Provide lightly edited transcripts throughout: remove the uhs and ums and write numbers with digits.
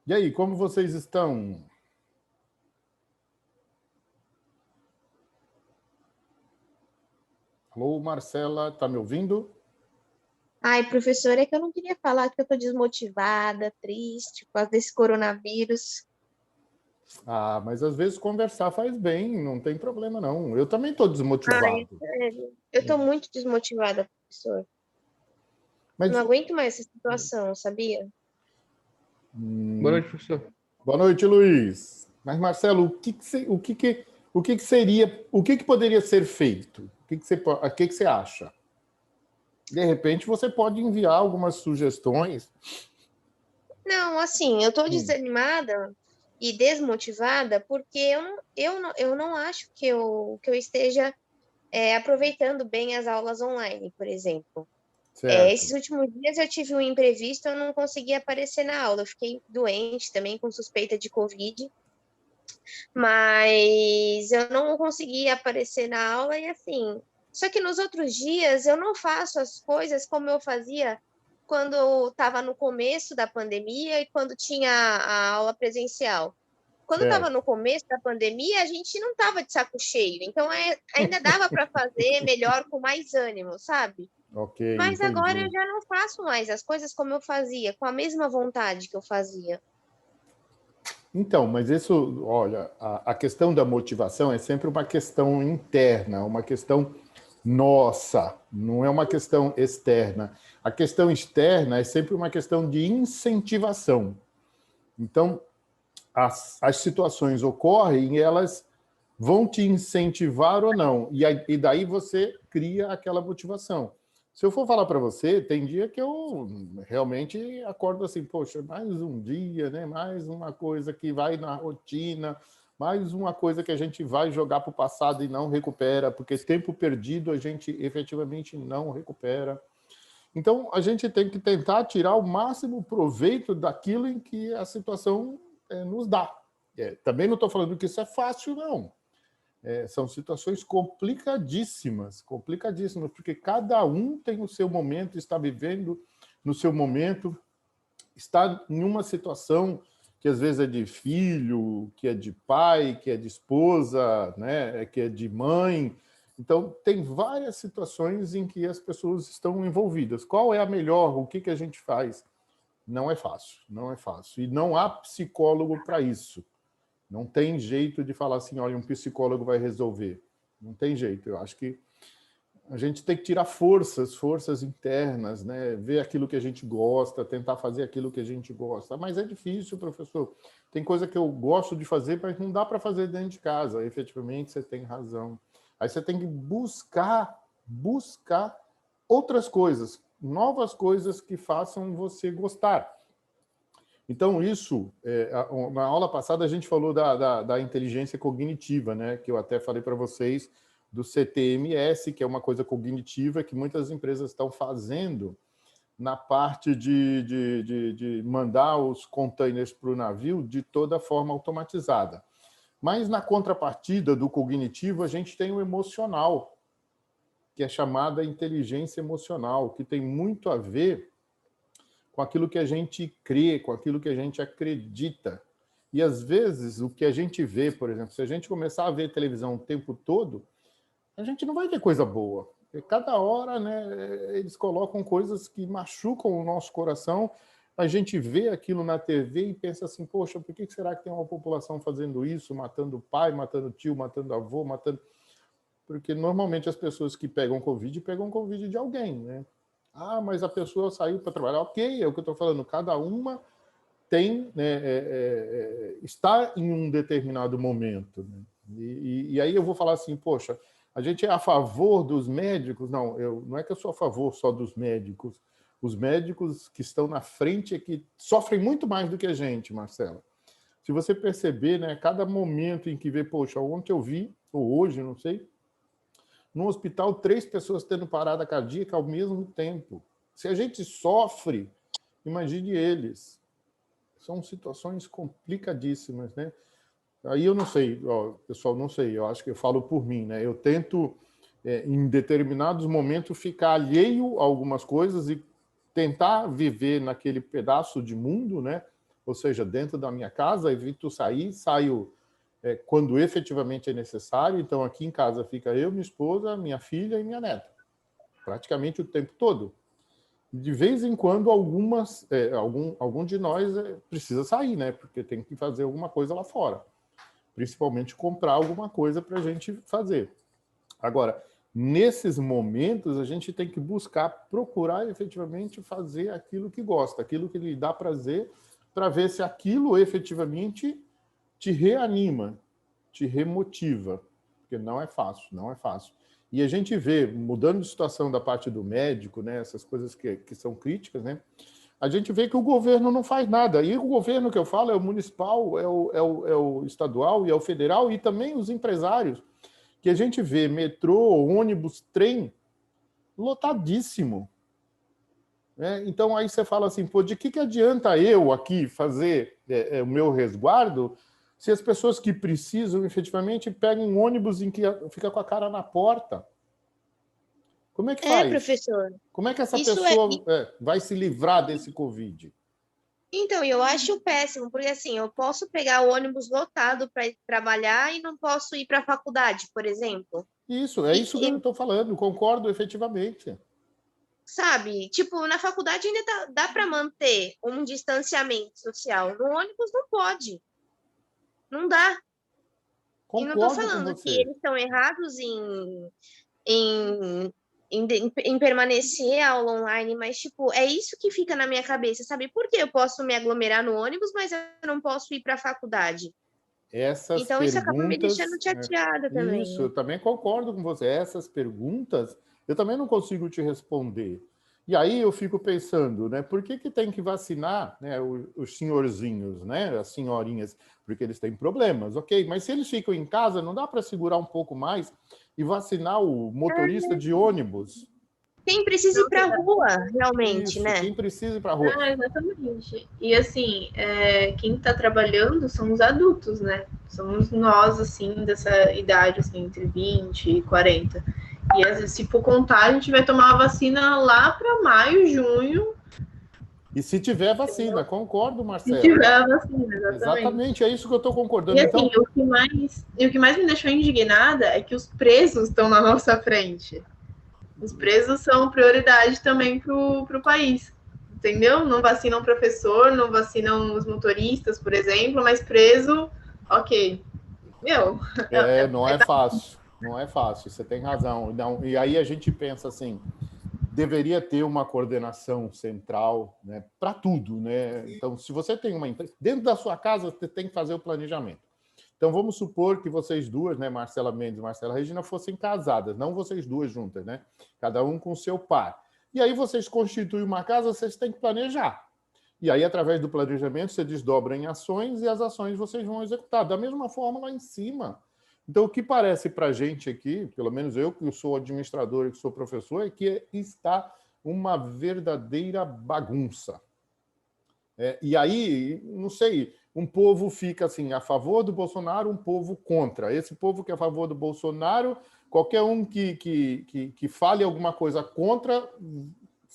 E aí, como vocês estão? Alô, Marcela, tá me ouvindo? Ai, professor, é que eu não queria falar que eu tô desmotivada, triste por causa desse coronavírus. Ah, mas às vezes conversar faz bem, não tem problema não. Eu também estou Ai, desmotivado. sério. Eu tô muito desmotivada, professor. Não Mas aguento mais essa situação, sabia? Boa noite, professor. boa noite, Luiz. Mas Marcelo, o que seria, o que poderia ser feito? O que você acha? De repente você pode enviar algumas sugestões. Não, assim, eu tô Hum, desanimada e desmotivada porque eu não acho que eu esteja aproveitando bem as aulas online, por exemplo. Esses certo. últimos dias eu tive um imprevisto, eu não consegui aparecer na aula. Eu fiquei doente também, com suspeita de Covid. Mas eu não consegui aparecer na aula e assim. Só que nos outros dias eu não faço as coisas como eu fazia quando eu estava no começo da pandemia e quando tinha a aula presencial. Quando estava Certo. no começo da pandemia, a gente não estava de saco cheio, então ainda dava para fazer melhor com mais ânimo, sabe? Ok, Mas agora entendi. eu já não faço mais as coisas como eu fazia, com a mesma vontade que eu fazia. Então, mas isso, olha, a questão da motivação é sempre uma questão interna, uma questão nossa, não é uma questão externa. A questão externa é sempre uma questão de incentivação. Então, as situações ocorrem e elas vão te incentivar ou não. E daí você cria aquela motivação. Se eu for falar para você, tem dia que eu realmente acordo assim, poxa, mais um dia, né? Mais uma coisa que vai na rotina, mais uma coisa que a gente vai jogar para o passado e não recupera, porque tempo perdido a gente efetivamente não recupera. Então, a gente tem que tentar tirar o máximo proveito daquilo em que a situação nos dá. Também não estou falando que isso é fácil, não. São situações complicadíssimas, complicadíssimas, porque cada um tem o seu momento, está vivendo no seu momento, está em uma situação que às vezes é de filho, que é de pai, que é de esposa, né, que é de mãe. Então, tem várias situações em que as pessoas estão envolvidas. Qual é a melhor? O que a gente faz? Não é fácil, não é fácil. E não há psicólogo para isso. Não tem jeito de falar assim, olha, um psicólogo vai resolver. Não tem jeito. Eu acho que a gente tem que tirar forças internas, né? Ver aquilo que a gente gosta, tentar fazer aquilo que a gente gosta. Mas é difícil, professor. Tem coisa que eu gosto de fazer, mas não dá para fazer dentro de casa. Efetivamente, você tem razão. Aí você tem que buscar outras coisas, novas coisas que façam você gostar. Então, isso, na aula passada a gente falou da inteligência cognitiva, né? Que eu até falei para vocês do CTMS, que é uma coisa cognitiva que muitas empresas estão fazendo na parte de mandar os containers para o navio de toda forma automatizada. Mas na contrapartida do cognitivo, a gente tem o emocional, que é chamada inteligência emocional, que tem muito a ver com aquilo que a gente crê, com aquilo que a gente acredita. E às vezes o que a gente vê, por exemplo, se a gente começar a ver televisão o tempo todo, a gente não vai ver coisa boa. Porque cada hora, né, eles colocam coisas que machucam o nosso coração. A gente vê aquilo na TV e pensa assim, poxa, por que será que tem uma população fazendo isso, matando pai, matando tio, matando avô, matando... Porque normalmente as pessoas que pegam Covid de alguém, né? Ah, mas a pessoa saiu para trabalhar. Ok, é o que eu estou falando. Cada uma tem, né, está em um determinado momento. Né? E aí eu vou falar assim, poxa, a gente é a favor dos médicos? Não, não é que eu sou a favor só dos médicos. Os médicos que estão na frente é que sofrem muito mais do que a gente, Marcelo. Se você perceber, né, cada momento em que vê, poxa, ontem eu vi, ou hoje, não sei, no hospital, 3 pessoas tendo parada cardíaca ao mesmo tempo. Se a gente sofre, imagine eles. São situações complicadíssimas, né? Aí eu não sei, ó, pessoal, não sei, eu acho que eu falo por mim, né? Eu tento, em determinados momentos, ficar alheio a algumas coisas e tentar viver naquele pedaço de mundo, né? ou seja, dentro da minha casa, evito sair, saio quando efetivamente é necessário. Então, aqui em casa fica eu, minha esposa, minha filha e minha neta, praticamente o tempo todo. De vez em quando, algum de nós precisa sair, né? Porque tem que fazer alguma coisa lá fora, principalmente comprar alguma coisa para a gente fazer. Agora, nesses momentos, a gente tem que procurar efetivamente fazer aquilo que gosta, aquilo que lhe dá prazer, para ver se aquilo efetivamente te reanima, te remotiva, porque não é fácil, não é fácil. E a gente vê, mudando de situação da parte do médico, né, essas coisas que são críticas, né, a gente vê que o governo não faz nada. E o governo que eu falo é o municipal, é o estadual e é o federal, e também os empresários, que a gente vê metrô, ônibus, trem, lotadíssimo. Então, aí você fala assim, pô, de que adianta eu aqui fazer o meu resguardo se as pessoas que precisam, efetivamente, pegam um ônibus em que fica com a cara na porta? Como é que faz? Professor. Como é que essa pessoa vai se livrar desse Covid? Então, eu acho péssimo, porque assim, eu posso pegar o ônibus lotado para ir trabalhar e não posso ir para a faculdade, por exemplo. Isso que eu estou falando, concordo efetivamente. Sabe, tipo, na faculdade ainda dá para manter um distanciamento social. No ônibus não pode. Não dá. E não estou Concordo com falando que você. eles estão errados em permanecer a aula online, mas, tipo, é isso que fica na minha cabeça, sabe? Por que eu posso me aglomerar no ônibus, mas eu não posso ir para a faculdade? Então, isso acaba me deixando chateada também. Isso, eu também concordo com você. Essas perguntas, eu também não consigo te responder. E aí eu fico pensando, né? Por que tem que vacinar, né, os senhorzinhos, né, as senhorinhas? Porque eles têm problemas, ok? Mas se eles ficam em casa, não dá para segurar um pouco mais e vacinar o motorista de ônibus? Quem precisa ir para a rua, realmente, Isso, né? quem precisa ir para a rua. Exatamente. E assim, quem está trabalhando são os adultos, né? Somos nós, assim, dessa idade, assim, entre 20 e 40. E se for contar, a gente vai tomar a vacina lá para maio, junho. E se tiver vacina, concordo, Marcelo. Se tiver a vacina, exatamente, é isso que eu estou concordando. E assim, então... o que mais me deixou indignada é que os presos estão na nossa frente. Os presos são prioridade também para o país, entendeu? Não vacinam o professor, não vacinam os motoristas, por exemplo, mas preso, ok. Não é fácil, não é fácil, você tem razão. Não, e aí a gente pensa assim, deveria ter uma coordenação central, né, para tudo, né? Então, se você tem uma empresa, dentro da sua casa, você tem que fazer o planejamento. Então, vamos supor que vocês duas, né, Marcela Mendes e Marcela Regina, fossem casadas, não vocês duas juntas, né? Cada um com seu par. E aí vocês constituem uma casa, vocês têm que planejar. E aí, através do planejamento, você desdobra em ações e as ações vocês vão executar. Da mesma forma lá em cima. Então, o que parece para a gente aqui, pelo menos eu que sou administrador e que sou professor, é que está uma verdadeira bagunça. E aí, não sei, um povo fica assim, a favor do Bolsonaro, um povo contra. Esse povo que é a favor do Bolsonaro, qualquer um que fale alguma coisa contra,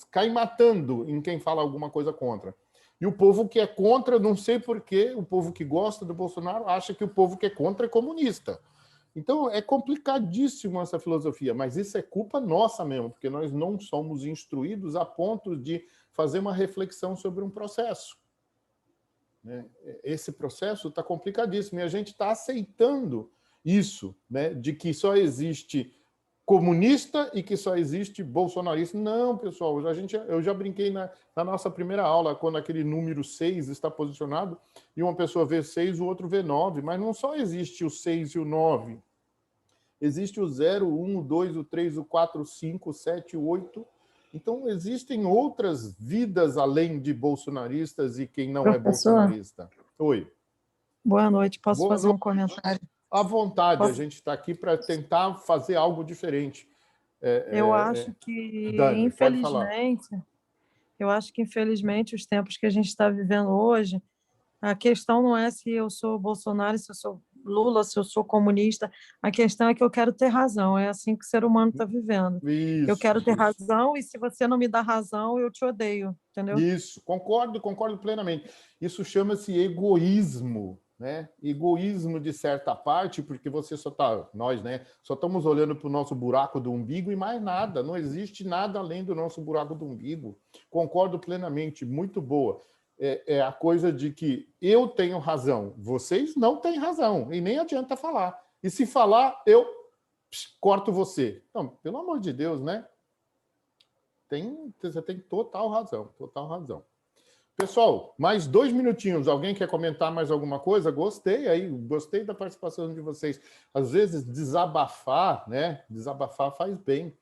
cai matando em quem fala alguma coisa contra. E o povo que é contra, não sei porquê, o povo que gosta do Bolsonaro acha que o povo que é contra é comunista. Então, é complicadíssimo essa filosofia, mas isso é culpa nossa mesmo, porque nós não somos instruídos a ponto de fazer uma reflexão sobre um processo. Esse processo está complicadíssimo e a gente está aceitando isso, né, de que só existe comunista e que só existe bolsonarista. Não, pessoal, eu já brinquei na nossa primeira aula, quando aquele número 6 está posicionado, e uma pessoa vê 6, o outro vê 9, mas não só existe o 6 e o 9. Existe o 0, o 1, o 2, o 3, o 4, o 5, o 7, o 8. Então, existem outras vidas além de bolsonaristas e quem não é bolsonarista. Oi. Boa noite. Posso fazer um comentário? À vontade, a gente está aqui para tentar fazer algo diferente. Eu acho que, Dani, infelizmente, os tempos que a gente está vivendo hoje, a questão não é se eu sou Bolsonaro, se eu sou Lula, se eu sou comunista. A questão é que eu quero ter razão. É assim que o ser humano está vivendo. Eu quero ter razão e se você não me dá razão, eu te odeio, entendeu? Isso, concordo plenamente. Isso chama-se egoísmo, né? Egoísmo de certa parte, porque você só tá, nós, né? Só estamos olhando para o nosso buraco do umbigo e mais nada. Não existe nada além do nosso buraco do umbigo. Concordo plenamente, muito boa. É a coisa de que eu tenho razão, vocês não têm razão, e nem adianta falar. E se falar, eu corto você. Então, pelo amor de Deus, né? Você tem total razão, total razão. Pessoal, mais 2 minutinhos. Alguém quer comentar mais alguma coisa? Gostei da participação de vocês. Às vezes, desabafar, né? Desabafar faz bem.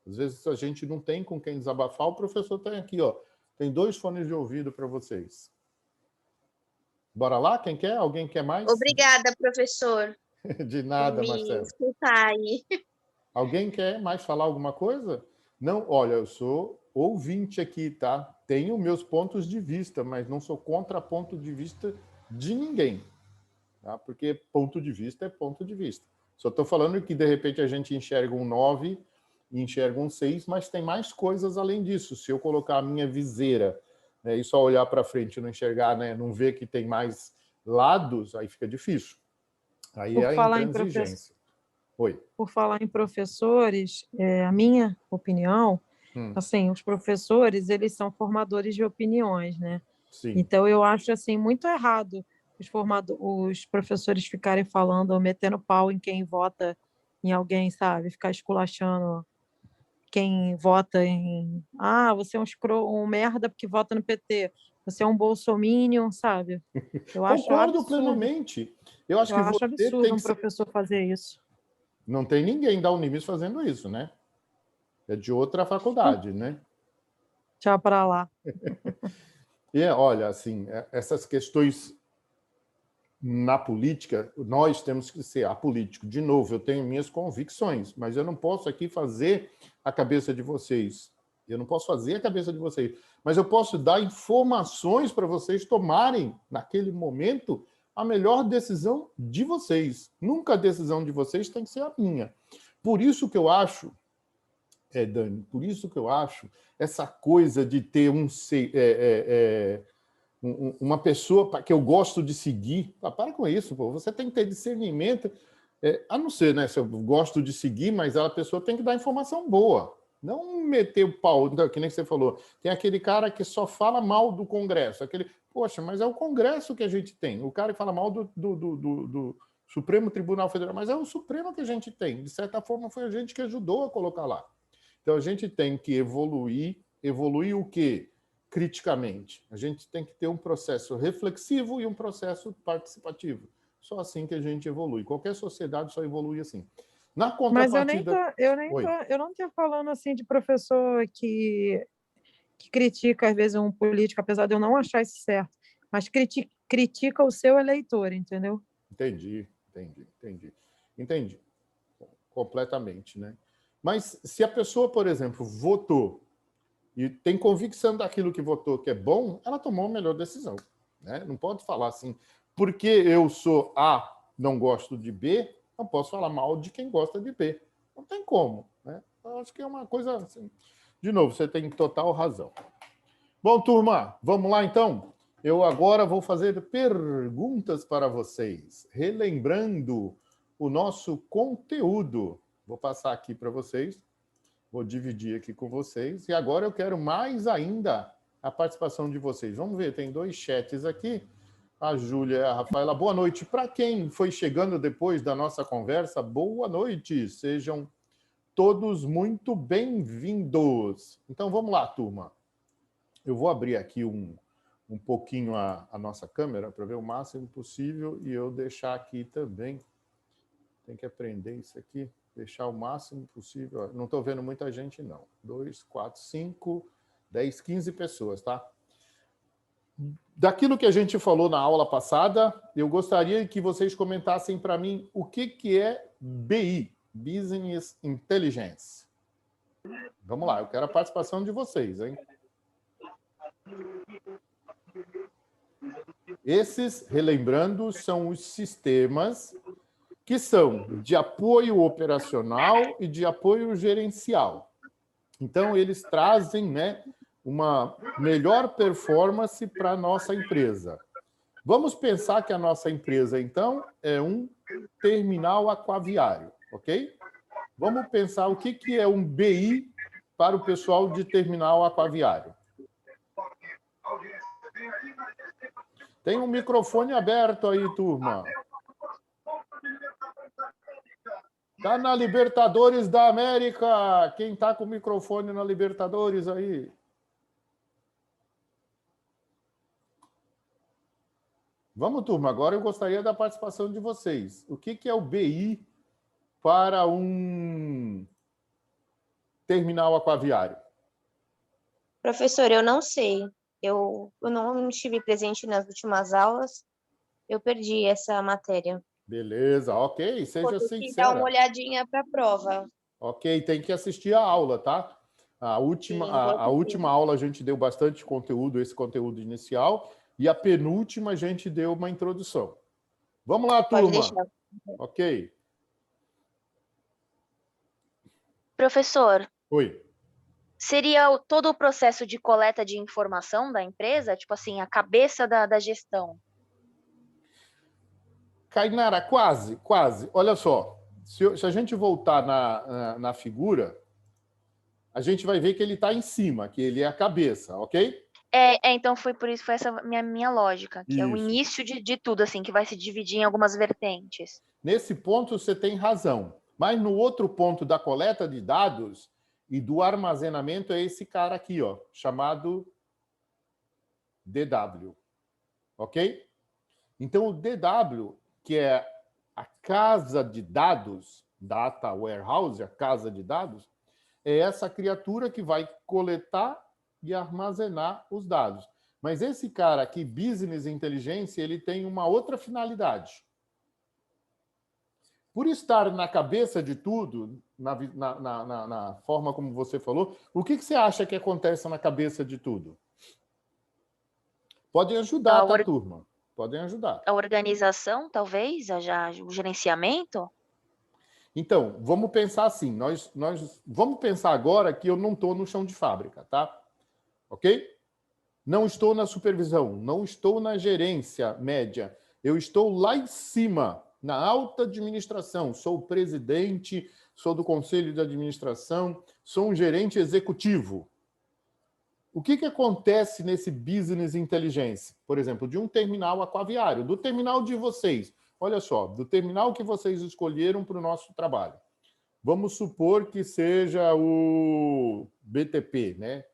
Às vezes, a gente não tem com quem desabafar. O professor tem aqui, ó. Tem 2 fones de ouvido para vocês. Bora lá? Quem quer? Alguém quer mais? Obrigada, professor. De nada, por me Marcelo. escutar aí. Alguém quer mais falar alguma coisa? Não, olha, eu sou ouvinte aqui, tá? Tenho meus pontos de vista, mas não sou contra ponto de vista de ninguém, tá? Porque ponto de vista é ponto de vista. Só estou falando que, de repente, a gente enxerga um 9 e enxerga um 6, mas tem mais coisas além disso. Se eu colocar a minha viseira, né, e só olhar para frente e não enxergar, né, não ver que tem mais lados, aí fica difícil. Aí é a intransigência. Oi. Por falar em professores, a minha opinião, assim, os professores, eles são formadores de opiniões, né? Sim. Então, eu acho, assim, muito errado os professores ficarem falando ou metendo pau em quem vota em alguém, sabe? Ficar esculachando quem vota em... Ah, você é um merda porque vota no PT. Você é um bolsominion, sabe? Eu acho Concordo absurdo. Plenamente. Eu acho absurdo tem um professor fazer isso. Não tem ninguém da Unimes fazendo isso, né? É de outra faculdade, né? Tchau para lá. E olha, assim, essas questões na política, nós temos que ser apolítico. De novo, eu tenho minhas convicções, mas eu não posso aqui fazer a cabeça de vocês. Eu não posso fazer a cabeça de vocês, mas eu posso dar informações para vocês tomarem, naquele momento, a melhor decisão de vocês. Nunca a decisão de vocês tem que ser a minha. Por isso que eu acho, Dani, por isso que eu acho essa coisa de ter uma pessoa que eu gosto de seguir. Para com isso, pô. Você tem que ter discernimento. A não ser, né, se eu gosto de seguir, mas a pessoa tem que dar informação boa. Não meter o pau, que nem você falou. Tem aquele cara que só fala mal do Congresso. Poxa, mas é o Congresso que a gente tem. O cara que fala mal do Supremo Tribunal Federal, mas é o Supremo que a gente tem. De certa forma, foi a gente que ajudou a colocar lá. Então, a gente tem que evoluir. Evoluir o quê? Criticamente. A gente tem que ter um processo reflexivo e um processo participativo. Só assim que a gente evolui. Qualquer sociedade só evolui assim. Na contrapartida... Mas eu não estou falando assim de professor que critica, às vezes, um político, apesar de eu não achar isso certo, mas critica o seu eleitor, entendeu? Entendi. Completamente, né? Mas se a pessoa, por exemplo, votou e tem convicção daquilo que votou que é bom, ela tomou a melhor decisão, né? Não pode falar assim, porque eu sou A, não gosto de B, não posso falar mal de quem gosta de B. Não tem como, né? Eu acho que é uma coisa assim. De novo, você tem total razão. Bom, turma, vamos lá então? Eu agora vou fazer perguntas para vocês, relembrando o nosso conteúdo. Vou passar aqui para vocês, vou dividir aqui com vocês, e agora eu quero mais ainda a participação de vocês. Vamos ver, tem 2 chats aqui, a Júlia e a Rafaela. Boa noite. Para quem foi chegando depois da nossa conversa, boa noite. Sejam todos muito bem-vindos. Então, vamos lá, turma. Eu vou abrir aqui um pouquinho a nossa câmera para ver o máximo possível e eu deixar aqui também. Tem que aprender isso aqui, deixar o máximo possível. Não estou vendo muita gente, não. 2, 4, 5, 10, 15 pessoas, tá? Daquilo que a gente falou na aula passada, eu gostaria que vocês comentassem para mim o que é BI, Business Intelligence. Vamos lá, eu quero a participação de vocês, hein? Esses, relembrando, são os sistemas que são de apoio operacional e de apoio gerencial. Então, eles trazem, né, uma melhor performance para a nossa empresa. Vamos pensar que a nossa empresa, então, é um terminal aquaviário, ok? Vamos pensar o que é um BI para o pessoal de terminal aquaviário. Tem um microfone aberto aí, turma. Tá na Libertadores da América. Quem tá com o microfone na Libertadores aí? Vamos, turma. Agora eu gostaria da participação de vocês. O que é o BI para um terminal aquaviário? Professor, eu não sei. Eu não estive presente nas últimas aulas. Eu perdi essa matéria. Beleza, ok. Seja Vou ter que sincera. dar uma olhadinha para a prova. Ok, tem que assistir a aula, tá? A última aula a gente deu bastante conteúdo, esse conteúdo inicial, e a penúltima a gente deu uma introdução. Vamos lá, Pode turma. deixar. Ok. Professor, Oi. seria todo o processo de coleta de informação da empresa, tipo assim, a cabeça da gestão? Kainara, quase. Olha só, se a gente voltar na figura, a gente vai ver que ele está em cima, que ele é a cabeça, ok? Então foi essa minha lógica, que é o Isso. início de tudo, assim, que vai se dividir em algumas vertentes. Nesse ponto você tem razão, mas no outro ponto da coleta de dados e do armazenamento é esse cara aqui, ó, chamado DW, ok? Então o DW, que é a casa de dados, Data Warehouse, a casa de dados, é essa criatura que vai coletar e armazenar os dados. Mas esse cara aqui, Business Intelligence, ele tem uma outra finalidade. Por estar na cabeça de tudo, na forma como você falou, o que você acha que acontece na cabeça de tudo? Podem ajudar, tá, turma? Podem ajudar. A organização, talvez, o gerenciamento? Então, vamos pensar assim. Nós vamos pensar agora que eu não estou no chão de fábrica, tá? Ok? Não estou na supervisão, não estou na gerência média. Eu estou lá em cima, na alta administração. Sou o presidente, sou do conselho de administração, sou um gerente executivo. O que acontece nesse business intelligence? Por exemplo, de um terminal aquaviário, do terminal de vocês. Olha só, do terminal que vocês escolheram para o nosso trabalho. Vamos supor que seja o BTP, né?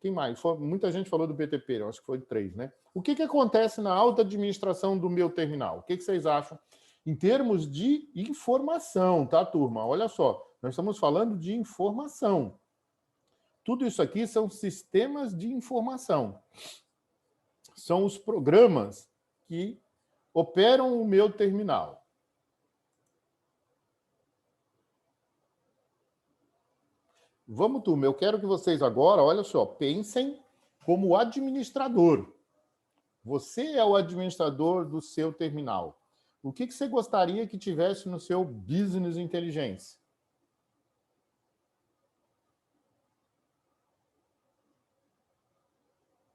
Quem mais? Muita gente falou do BTP, acho que foi 3, né? O que acontece na alta administração do meu terminal? O que vocês acham? Em termos de informação, tá, turma? Olha só, nós estamos falando de informação. Tudo isso aqui são sistemas de informação. São os programas que operam o meu terminal. Vamos, turma, eu quero que vocês agora, olha só, pensem como administrador. Você é o administrador do seu terminal. O que você gostaria que tivesse no seu Business Intelligence?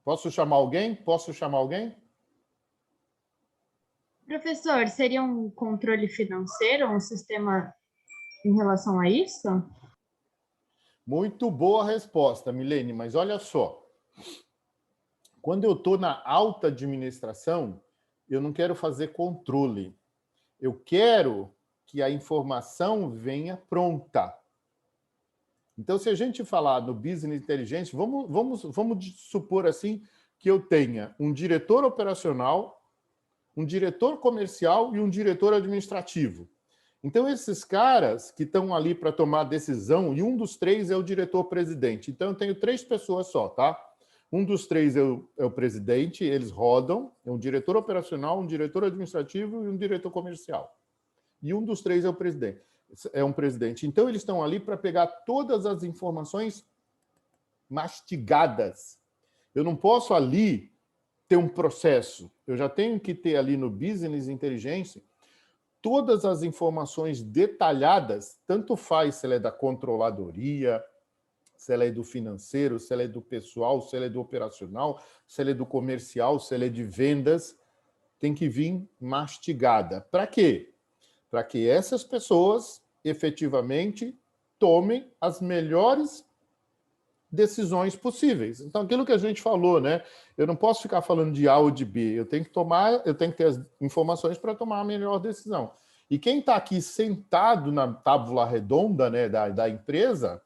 Posso chamar alguém? Professor, seria um controle financeiro, um sistema em relação a isso? Muito boa resposta, Milene, mas olha só. Quando eu estou na alta administração, eu não quero fazer controle. Eu quero que a informação venha pronta. Então, se a gente falar no Business Intelligence, vamos supor assim que eu tenha um diretor operacional, um diretor comercial e um diretor administrativo. Então, esses caras que estão ali para tomar decisão, e um dos 3 é o diretor-presidente. Então, eu tenho 3 pessoas só, tá? Um dos 3 é o presidente, eles rodam, é um diretor operacional, um diretor administrativo e um diretor comercial. E um dos 3 é o presidente. É um presidente. Então, eles estão ali para pegar todas as informações mastigadas. Eu não posso ali ter um processo, eu já tenho que ter ali no Business Intelligence todas as informações detalhadas, tanto faz se ela é da controladoria, se ela é do financeiro, se ela é do pessoal, se ela é do operacional, se ela é do comercial, se ela é de vendas, tem que vir mastigada. Para quê? Para que essas pessoas efetivamente tomem as melhores decisões possíveis. Então, aquilo que a gente falou, né? Eu não posso ficar falando de A ou de B, eu tenho que ter as informações para tomar a melhor decisão. E quem está aqui sentado na tábua redonda, né, da empresa,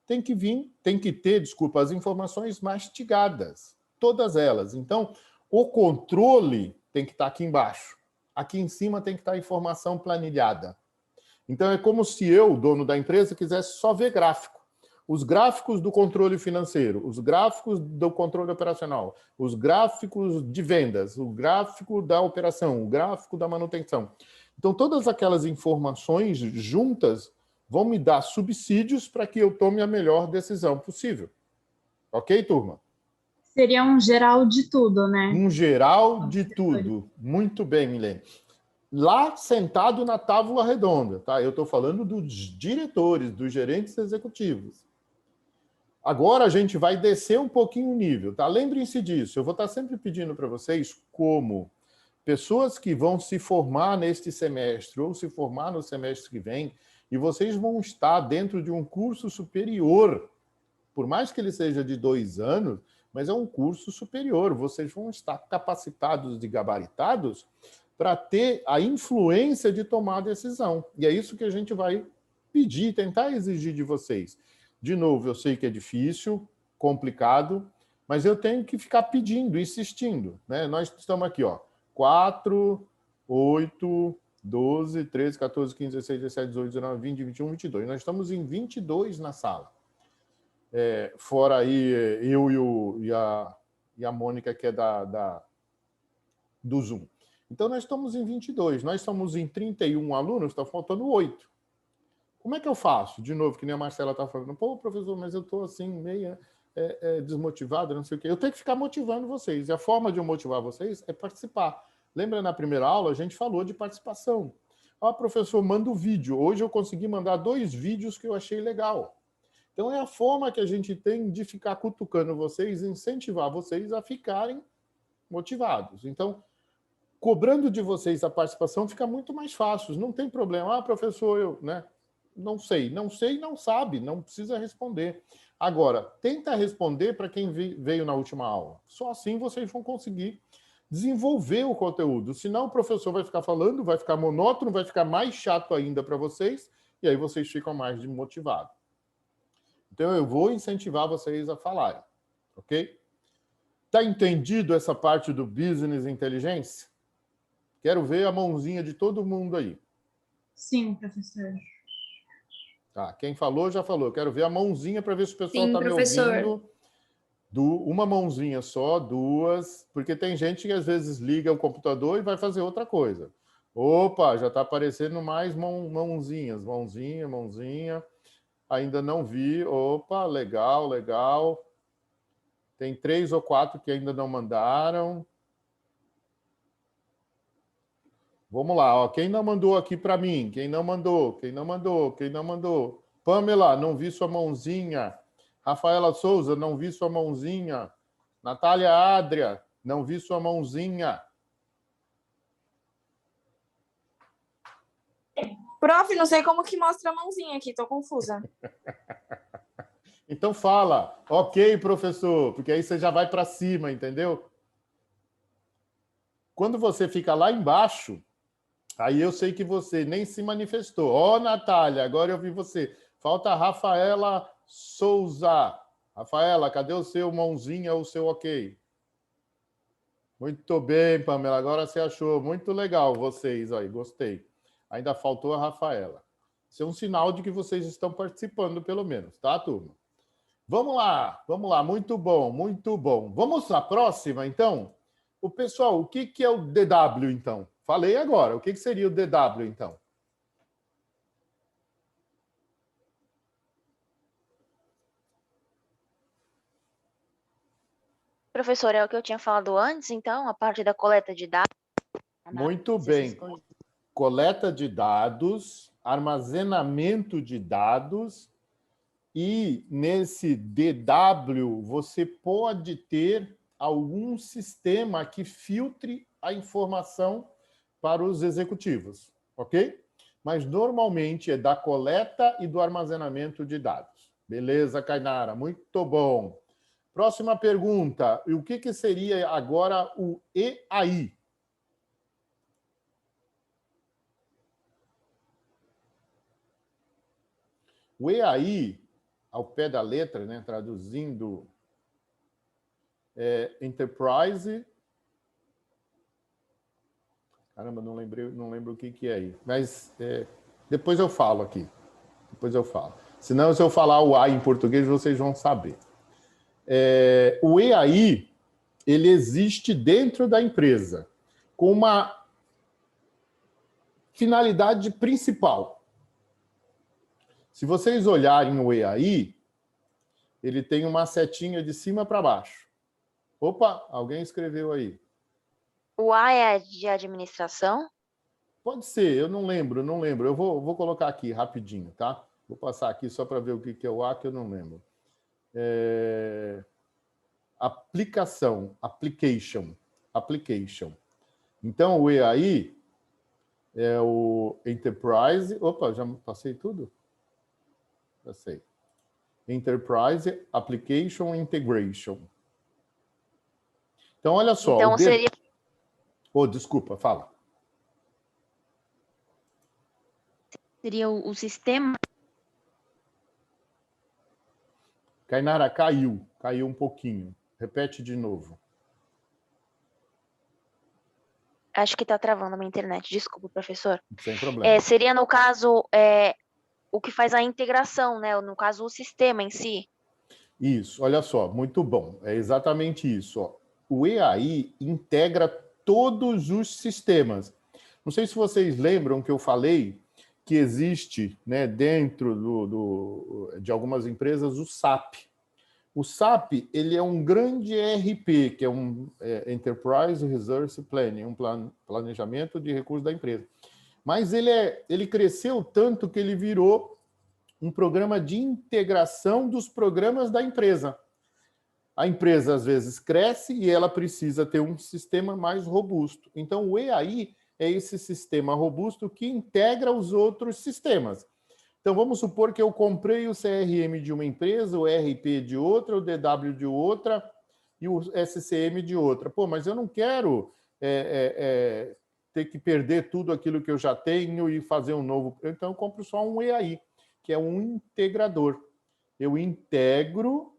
tem que ter, desculpa, as informações mastigadas, todas elas. Então, o controle tem que estar aqui embaixo. Aqui em cima tem que estar a informação planilhada. Então, é como se eu, dono da empresa, quisesse só ver gráfico. Os gráficos do controle financeiro, os gráficos do controle operacional, os gráficos de vendas, o gráfico da operação, o gráfico da manutenção. Então, todas aquelas informações juntas vão me dar subsídios para que eu tome a melhor decisão possível. Ok, turma? Seria um geral de tudo, né? Um geral de tudo. Muito bem, Milene. Lá sentado na tábua redonda, tá? Eu estou falando dos diretores, dos gerentes executivos. Agora a gente vai descer um pouquinho o nível, tá? Lembrem-se disso. Eu vou estar sempre pedindo para vocês como pessoas que vão se formar neste semestre ou se formar no semestre que vem, e vocês vão estar dentro de um curso superior, por mais que ele seja de 2 anos, mas é um curso superior. Vocês vão estar capacitados e gabaritados para ter a influência de tomar a decisão. E é isso que a gente vai pedir, tentar exigir de vocês. De novo, eu sei que é difícil, complicado, mas eu tenho que ficar pedindo, insistindo, né? Nós estamos aqui, ó, 4, 8, 12, 13, 14, 15, 16, 17, 18, 19, 20, 21, 22. Nós estamos em 22 na sala. Fora aí eu e a Mônica, que é do Zoom. Então, nós estamos em 22. Nós estamos em 31 alunos, está faltando 8. Como é que eu faço? De novo, que nem a Marcela está falando. Pô, professor, mas eu estou assim, meio desmotivado, não sei o quê. Eu tenho que ficar motivando vocês. E a forma de eu motivar vocês é participar. Lembra, na primeira aula, a gente falou de participação. Ah, professor, manda o vídeo. Hoje eu consegui mandar 2 vídeos que eu achei legal. Então, é a forma que a gente tem de ficar cutucando vocês, incentivar vocês a ficarem motivados. Então, cobrando de vocês a participação fica muito mais fácil. Não tem problema. Ah, professor, eu não sei, não sabe, não precisa responder. Agora, tenta responder para quem veio na última aula. Só assim vocês vão conseguir desenvolver o conteúdo. Senão o professor vai ficar falando, vai ficar monótono, vai ficar mais chato ainda para vocês, e aí vocês ficam mais desmotivados. Então, eu vou incentivar vocês a falarem, ok? Tá entendido essa parte do Business Intelligence? Quero ver a mãozinha de todo mundo aí. Sim, professor. Tá, quem falou, já falou. Quero ver a mãozinha para ver se o pessoal está me ouvindo. Uma mãozinha só, 2, porque tem gente que às vezes liga o computador e vai fazer outra coisa. Opa, já está aparecendo mais mãozinhas. Mãozinha. Ainda não vi. Opa, legal. Tem 3 ou 4 que ainda não mandaram. Vamos lá, ó. Quem não mandou aqui para mim? Quem não mandou? Pamela, não vi sua mãozinha. Rafaela Souza, não vi sua mãozinha. Natália Adria, não vi sua mãozinha. Prof, não sei como que mostra a mãozinha aqui, tô confusa. Então fala, ok, professor, porque aí você já vai para cima, entendeu? Quando você fica lá embaixo, aí eu sei que você nem se manifestou. Ó, Natália, agora eu vi você. Falta a Rafaela Souza. Rafaela, cadê o seu mãozinha ou o seu ok? Muito bem, Pamela, agora você achou. Muito legal vocês aí, gostei. Ainda faltou a Rafaela. Isso é um sinal de que vocês estão participando, pelo menos, tá, turma? Vamos lá, muito bom. Vamos à próxima, então? O pessoal, o que é o DW, então? Falei agora, o que seria o DW, então? Professor, é o que eu tinha falado antes, então, a parte da coleta de dados. Muito essas bem. coisas. Coleta de dados, armazenamento de dados, e nesse DW você pode ter algum sistema que filtre a informação para os executivos, ok? Mas normalmente é da coleta e do armazenamento de dados. Beleza, Kainara? Muito bom. Próxima pergunta. E o que seria agora o EAI? O EAI, ao pé da letra, né, traduzindo, Enterprise... Caramba, não lembro o que é aí. Mas depois eu falo aqui. Depois eu falo. Senão, se eu falar o A em português, vocês vão saber. O EAI, ele existe dentro da empresa com uma finalidade principal. Se vocês olharem o EAI, ele tem uma setinha de cima para baixo. Opa, alguém escreveu aí. O A é de administração? Pode ser, eu não lembro. Eu vou colocar aqui rapidinho, tá? Vou passar aqui só para ver o que é o A, que eu não lembro. Aplication. Então, o EAI é o Enterprise... Opa, já passei tudo? Passei. Enterprise Application Integration. Então, olha só. Então, seria... desculpa, fala. Seria o sistema... Kainara, caiu um pouquinho. Repete de novo. Acho que está travando a minha internet. Desculpa, professor. Sem problema. Seria, no caso, o que faz a integração, né? No caso, o sistema em si. Isso, olha só, muito bom. É exatamente isso. Ó. O EAI integra todos os sistemas. Não sei se vocês lembram que eu falei que existe, né, dentro de algumas empresas o SAP. O SAP, ele é um grande ERP, que é um Enterprise Resource Planning, um planejamento de recursos da empresa. Mas ele cresceu tanto que ele virou um programa de integração dos programas da empresa. A empresa, às vezes, cresce e ela precisa ter um sistema mais robusto. Então, o EAI é esse sistema robusto que integra os outros sistemas. Então, vamos supor que eu comprei o CRM de uma empresa, o RP de outra, o DW de outra e o SCM de outra. Pô, mas eu não quero ter que perder tudo aquilo que eu já tenho e fazer um novo. Então, eu compro só um EAI, que é um integrador. Eu integro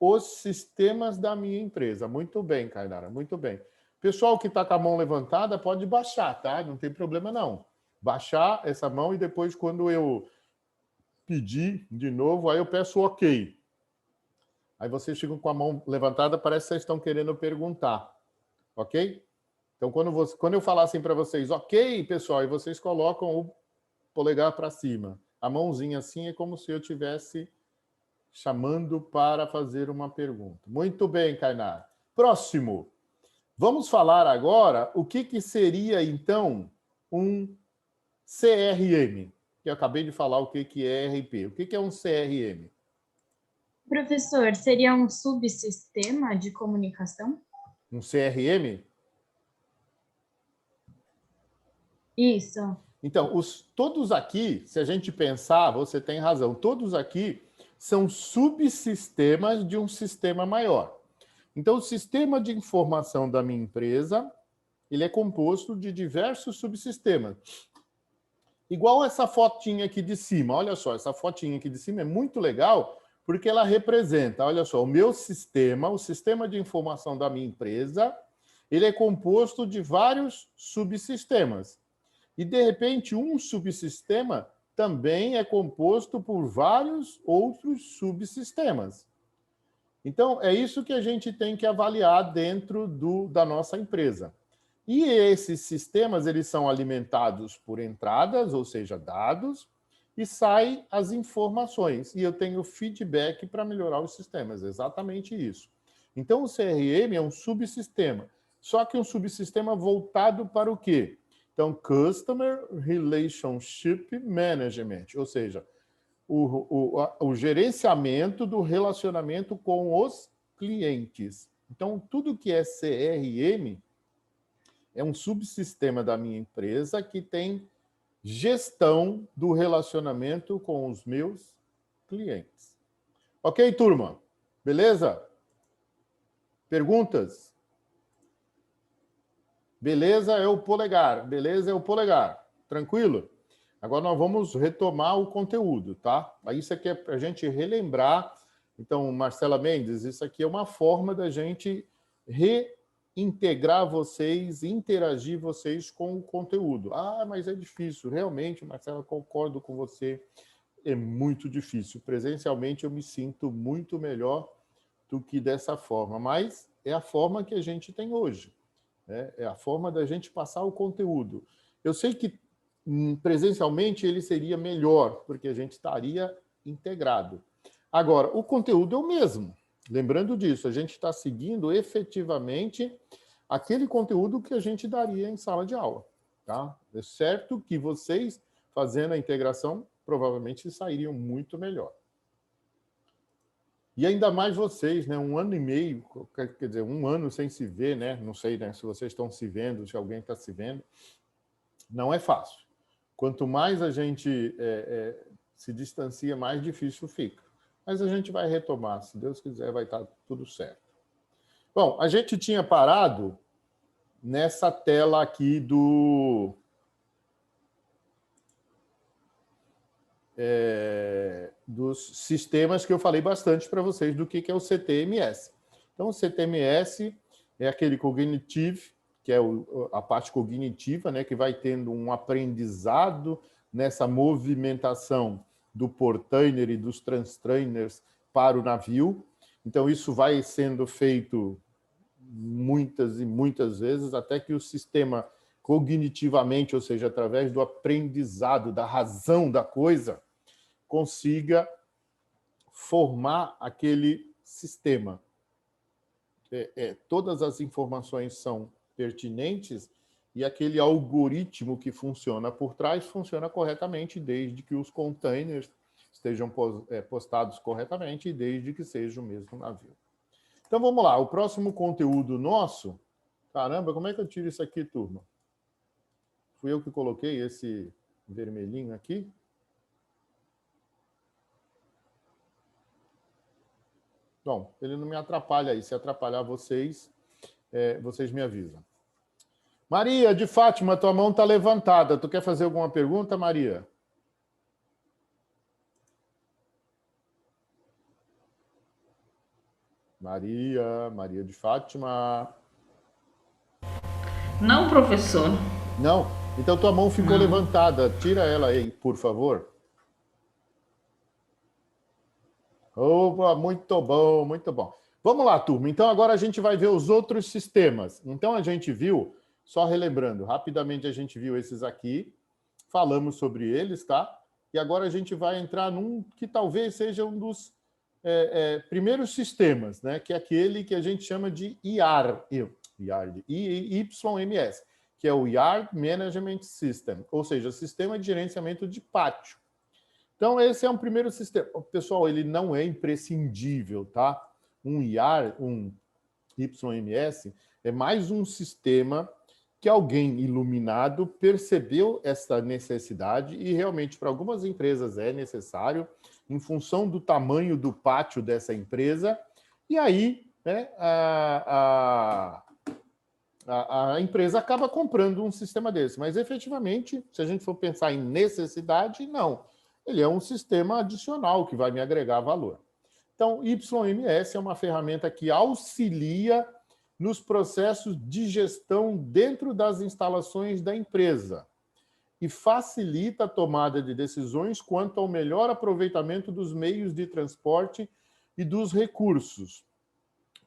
os sistemas da minha empresa. Muito bem, Kainara, muito bem. Pessoal que está com a mão levantada, pode baixar, tá? Não tem problema, não. Baixar essa mão e depois, quando eu pedir de novo, aí eu peço OK. Aí vocês ficam com a mão levantada, parece que vocês estão querendo perguntar. Ok? Então, quando eu falar assim para vocês, OK, pessoal, e vocês colocam o polegar para cima. A mãozinha assim é como se eu estivesse chamando para fazer uma pergunta. Muito bem, Kainara. Próximo. Vamos falar agora o que seria, então, um CRM. Que eu acabei de falar o que é ERP. O que é um CRM? Professor, seria um subsistema de comunicação? Um CRM? Isso. Então, todos aqui, se a gente pensar, você tem razão, todos aqui são subsistemas de um sistema maior. Então, o sistema de informação da minha empresa, ele é composto de diversos subsistemas. Igual essa fotinha aqui de cima. Olha só, essa fotinha aqui de cima é muito legal porque ela representa, olha só, o meu sistema, o sistema de informação da minha empresa, ele é composto de vários subsistemas. E, de repente, um subsistema também é composto por vários outros subsistemas. Então, é isso que a gente tem que avaliar dentro da nossa empresa. E esses sistemas, eles são alimentados por entradas, ou seja, dados, e saem as informações. E eu tenho feedback para melhorar os sistemas, exatamente isso. Então, o CRM é um subsistema, só que um subsistema voltado para o quê? Então, Customer Relationship Management, ou seja, o gerenciamento do relacionamento com os clientes. Então, tudo que é CRM é um subsistema da minha empresa que tem gestão do relacionamento com os meus clientes. Ok, turma? Beleza? Perguntas? Beleza é o polegar. Beleza é o polegar. Tranquilo? Agora nós vamos retomar o conteúdo, tá? Isso aqui é para a gente relembrar. Então, Marcela Mendes, isso aqui é uma forma da gente reintegrar vocês, interagir vocês com o conteúdo. Ah, mas é difícil. Realmente, Marcela, concordo com você. É muito difícil. Presencialmente eu me sinto muito melhor do que dessa forma, mas é a forma que a gente tem hoje, né? É a forma da gente passar o conteúdo. Eu sei que presencialmente ele seria melhor, porque a gente estaria integrado. Agora, o conteúdo é o mesmo. Lembrando disso, a gente está seguindo efetivamente aquele conteúdo que a gente daria em sala de aula, tá? É certo que vocês, fazendo a integração, provavelmente sairiam muito melhor. E ainda mais vocês, né? 1 ano e meio, quer dizer, 1 ano sem se ver, né? Não sei, né, se vocês estão se vendo, se alguém está se vendo. Não é fácil. Quanto mais a gente se distancia, mais difícil fica. Mas a gente vai retomar. Se Deus quiser, vai estar tudo certo. Bom, a gente tinha parado nessa tela aqui dos sistemas que eu falei bastante para vocês do que é o CTMS. Então, o CTMS é aquele cognitive, que é a parte cognitiva, né, que vai tendo um aprendizado nessa movimentação do portainer e dos transtrainers para o navio. Então, isso vai sendo feito muitas e muitas vezes, até que o sistema cognitivamente, ou seja, através do aprendizado, da razão da coisa, consiga formar aquele sistema. Todas as informações são pertinentes e aquele algoritmo que funciona por trás funciona corretamente desde que os containers estejam postados corretamente e desde que seja o mesmo navio. Então, vamos lá. O próximo conteúdo nosso... Caramba, como é que eu tiro isso aqui, turma? Fui eu que coloquei esse vermelhinho aqui. Bom, ele não me atrapalha aí. Se atrapalhar vocês, vocês me avisam. Maria, de Fátima, tua mão está levantada. Tu quer fazer alguma pergunta, Maria? Maria de Fátima. Não, professor. Não? Então tua mão ficou levantada. Tira ela aí, por favor. Opa, muito bom, muito bom. Vamos lá, turma. Então, agora a gente vai ver os outros sistemas. Então, a gente viu, só relembrando, rapidamente a gente viu esses aqui, falamos sobre eles, tá? E agora a gente vai entrar num que talvez seja um dos primeiros sistemas, né? Que é aquele que a gente chama de YMS, que é o Yard Management System, ou seja, Sistema de Gerenciamento de Pátio. Então, esse é um primeiro sistema. Pessoal, ele não é imprescindível, tá? Um YMS é mais um sistema que alguém iluminado percebeu essa necessidade e realmente para algumas empresas é necessário em função do tamanho do pátio dessa empresa. E aí, né, a empresa acaba comprando um sistema desse. Mas, efetivamente, se a gente for pensar em necessidade, não. Ele é um sistema adicional que vai me agregar valor. Então, YMS é uma ferramenta que auxilia nos processos de gestão dentro das instalações da empresa e facilita a tomada de decisões quanto ao melhor aproveitamento dos meios de transporte e dos recursos,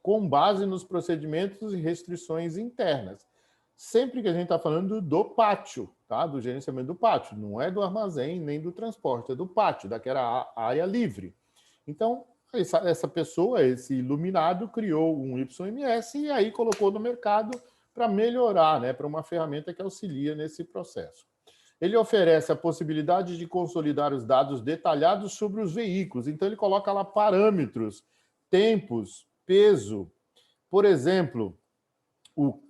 com base nos procedimentos e restrições internas. Sempre que a gente está falando do pátio, tá? Do gerenciamento do pátio, não é do armazém nem do transporte, é do pátio, daquela área livre. Então, Essa pessoa, esse iluminado, criou um YMS e aí colocou no mercado para melhorar, né, para uma ferramenta que auxilia nesse processo. Ele oferece a possibilidade de consolidar os dados detalhados sobre os veículos. Então, ele coloca lá parâmetros, tempos, peso. Por exemplo, o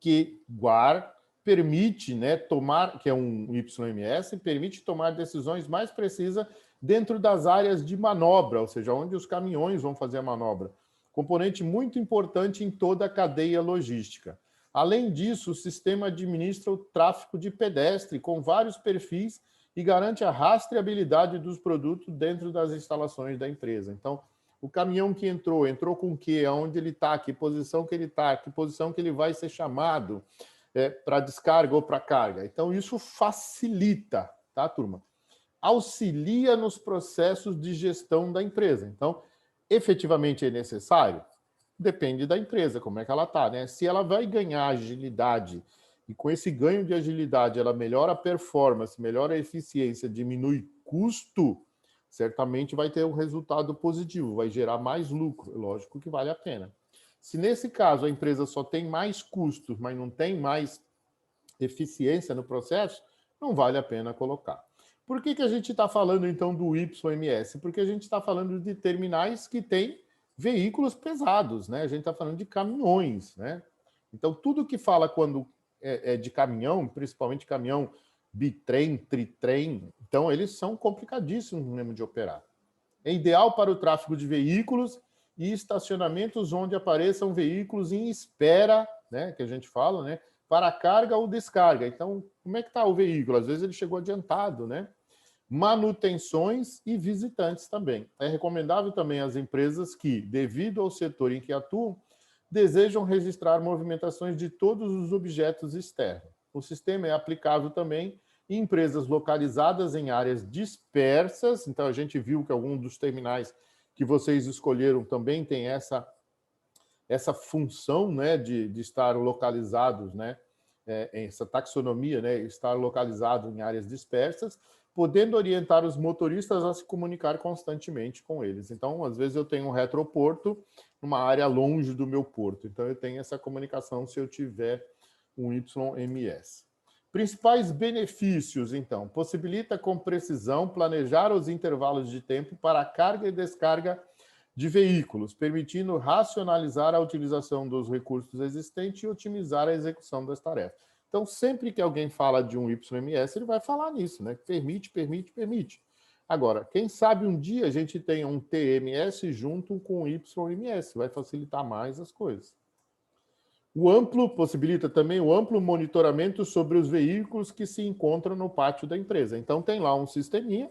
QGuar permite, né, tomar, que é um YMS, permite tomar decisões mais precisas dentro das áreas de manobra, ou seja, onde os caminhões vão fazer a manobra. Componente muito importante em toda a cadeia logística. Além disso, o sistema administra o tráfego de pedestre com vários perfis e garante a rastreabilidade dos produtos dentro das instalações da empresa. Então, o caminhão que entrou com o quê? Aonde ele está? Que posição que ele está? Que posição que ele vai ser chamado para descarga ou para carga? Então, isso facilita, tá, turma? Auxilia nos processos de gestão da empresa. Então, efetivamente é necessário? Depende da empresa, como é que ela está, né? Se ela vai ganhar agilidade e com esse ganho de agilidade ela melhora a performance, melhora a eficiência, diminui custo, certamente vai ter um resultado positivo, vai gerar mais lucro. Lógico que vale a pena. Se nesse caso a empresa só tem mais custos, mas não tem mais eficiência no processo, não vale a pena colocar. Por que a gente está falando então do YMS? Porque a gente está falando de terminais que têm veículos pesados, né? A gente está falando de caminhões, né? Então, tudo que fala quando é de caminhão, principalmente caminhão bitrem, tritrem, então eles são complicadíssimos mesmo de operar. É ideal para o tráfego de veículos e estacionamentos onde apareçam veículos em espera, né? Que a gente fala, né? Para carga ou descarga. Então, como é que está o veículo? Às vezes ele chegou adiantado, né? Manutenções e visitantes também. É recomendável também às empresas que, devido ao setor em que atuam, desejam registrar movimentações de todos os objetos externos. O sistema é aplicável também em empresas localizadas em áreas dispersas. Então, a gente viu que algum dos terminais que vocês escolheram também tem essa função, né, de estar localizados, né, essa taxonomia, né, estar localizado em áreas dispersas, podendo orientar os motoristas a se comunicar constantemente com eles. Então, às vezes eu tenho um retroporto numa área longe do meu porto. Então, eu tenho essa comunicação se eu tiver um YMS. Principais benefícios, então. Possibilita com precisão planejar os intervalos de tempo para a carga e descarga de veículos, permitindo racionalizar a utilização dos recursos existentes e otimizar a execução das tarefas. Então, sempre que alguém fala de um YMS, ele vai falar nisso, né? Permite, permite, permite. Agora, quem sabe um dia a gente tenha um TMS junto com o YMS, vai facilitar mais as coisas. Possibilita também o amplo monitoramento sobre os veículos que se encontram no pátio da empresa. Então, tem lá um sisteminha,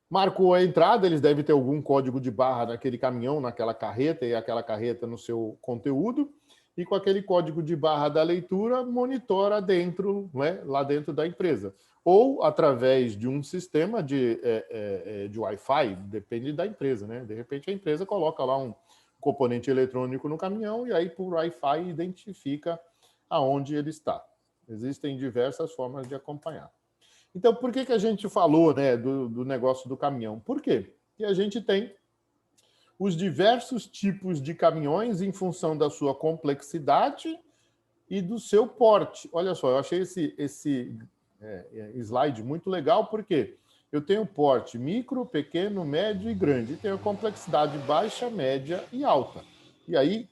marcou a entrada, eles devem ter algum código de barra naquele caminhão, naquela carreta, e aquela carreta no seu conteúdo, e com aquele código de barra da leitura, monitora dentro, né, lá dentro da empresa. Ou através de um sistema de Wi-Fi, depende da empresa, né? De repente a empresa coloca lá um componente eletrônico no caminhão e aí por Wi-Fi identifica aonde ele está. Existem diversas formas de acompanhar. Então, por que a gente falou, né, do negócio do caminhão? Por quê? Porque a gente tem os diversos tipos de caminhões em função da sua complexidade e do seu porte. Olha só, eu achei esse slide muito legal, porque eu tenho porte micro, pequeno, médio e grande, e tenho a complexidade baixa, média e alta. E aí,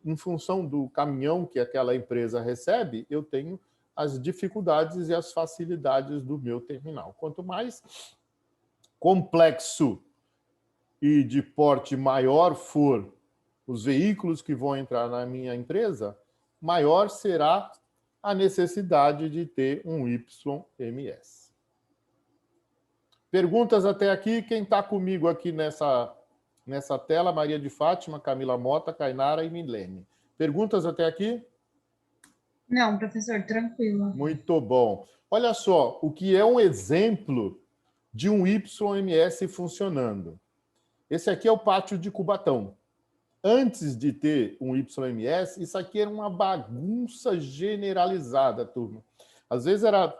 em função do caminhão que aquela empresa recebe, eu tenho as dificuldades e as facilidades do meu terminal. Quanto mais complexo e de porte maior for os veículos que vão entrar na minha empresa, maior será a necessidade de ter um YMS. Perguntas até aqui? Quem está comigo aqui nessa tela? Maria de Fátima, Camila Mota, Cainara e Milene. Perguntas até aqui? Não, professor, tranquilo. Muito bom. Olha só, o que é um exemplo de um YMS funcionando. Esse aqui é o pátio de Cubatão. Antes de ter um YMS, isso aqui era uma bagunça generalizada, turma. Às vezes era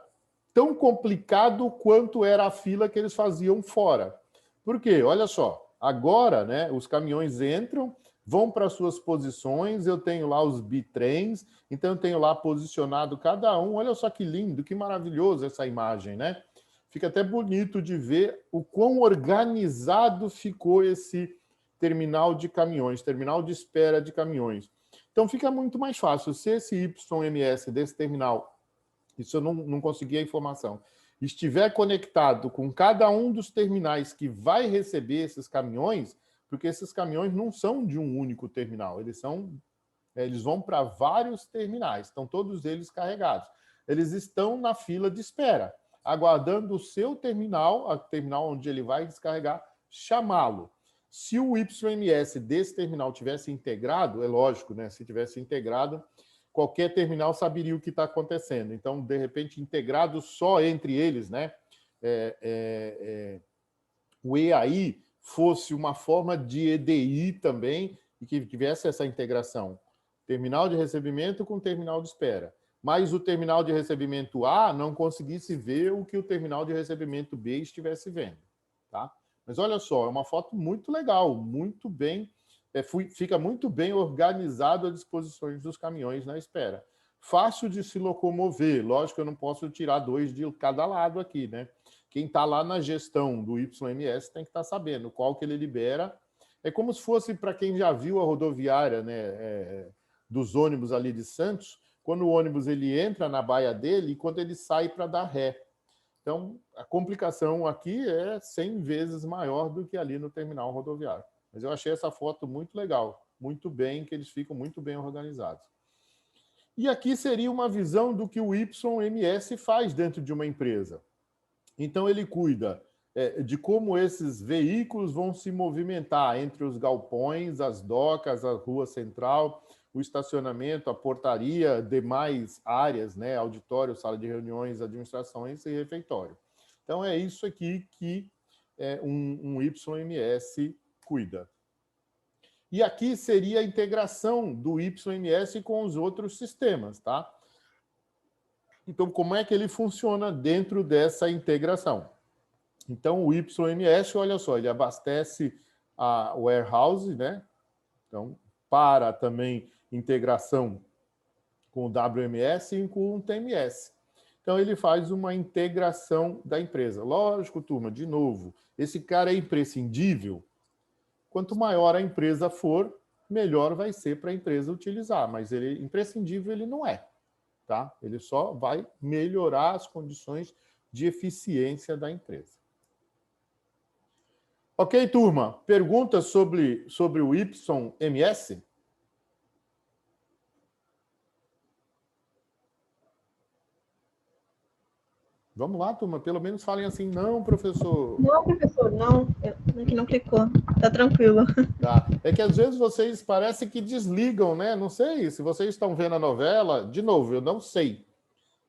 tão complicado quanto era a fila que eles faziam fora. Por quê? Olha só, Agora, né, os caminhões entram, vão para suas posições, eu tenho lá os bitrens, então eu tenho lá posicionado cada um. Olha só que lindo, que maravilhoso essa imagem, né? Fica até bonito de ver o quão organizado ficou esse terminal de caminhões, terminal de espera de caminhões. Então fica muito mais fácil. Se esse YMS desse terminal, isso eu não consegui a informação, estiver conectado com cada um dos terminais que vai receber esses caminhões, porque esses caminhões não são de um único terminal, eles vão para vários terminais, estão todos eles carregados. Eles estão na fila de espera, aguardando o seu terminal, a terminal onde ele vai descarregar, chamá-lo. Se o YMS desse terminal tivesse integrado, é lógico, né? Se tivesse integrado, qualquer terminal saberia o que está acontecendo. Então, de repente, integrado só entre eles, né? O EAI fosse uma forma de EDI também e que tivesse essa integração. Terminal de recebimento com terminal de espera. Mas o terminal de recebimento A não conseguisse ver o que o terminal de recebimento B estivesse vendo. Tá? Mas olha só, é uma foto muito legal, muito bem, fica muito bem organizado as disposições dos caminhões na espera. Fácil de se locomover, lógico que eu não posso tirar 2 de cada lado aqui, né? Quem está lá na gestão do YMS tem que estar sabendo qual que ele libera. É como se fosse, para quem já viu a rodoviária, né, dos ônibus ali de Santos, quando o ônibus ele entra na baia dele e quando ele sai para dar ré. Então, a complicação aqui é 100 vezes maior do que ali no terminal rodoviário. Mas eu achei essa foto muito legal, muito bem, que eles ficam muito bem organizados. E aqui seria uma visão do que o YMS faz dentro de uma empresa. Então, ele cuida de como esses veículos vão se movimentar entre os galpões, as docas, a rua central, o estacionamento, a portaria, demais áreas, né, auditório, sala de reuniões, administrações e refeitório. Então, é isso aqui que um YMS cuida. E aqui seria a integração do YMS com os outros sistemas, tá? Então, como é que ele funciona dentro dessa integração? Então, o YMS, olha só, ele abastece a warehouse, né? Então, para também integração com o WMS e com o TMS. Então, ele faz uma integração da empresa. Lógico, turma, de novo, esse cara é imprescindível. Quanto maior a empresa for, melhor vai ser para a empresa utilizar, mas ele imprescindível ele não é. Tá? Ele só vai melhorar as condições de eficiência da empresa. Ok, turma? Perguntas sobre o YMS? Vamos lá, turma. Pelo menos falem assim, não, professor. Não, professor, não. Aqui não clicou. Tá tranquilo. Tá. É que às vezes vocês parecem que desligam, né? Não sei se vocês estão vendo a novela. De novo, eu não sei.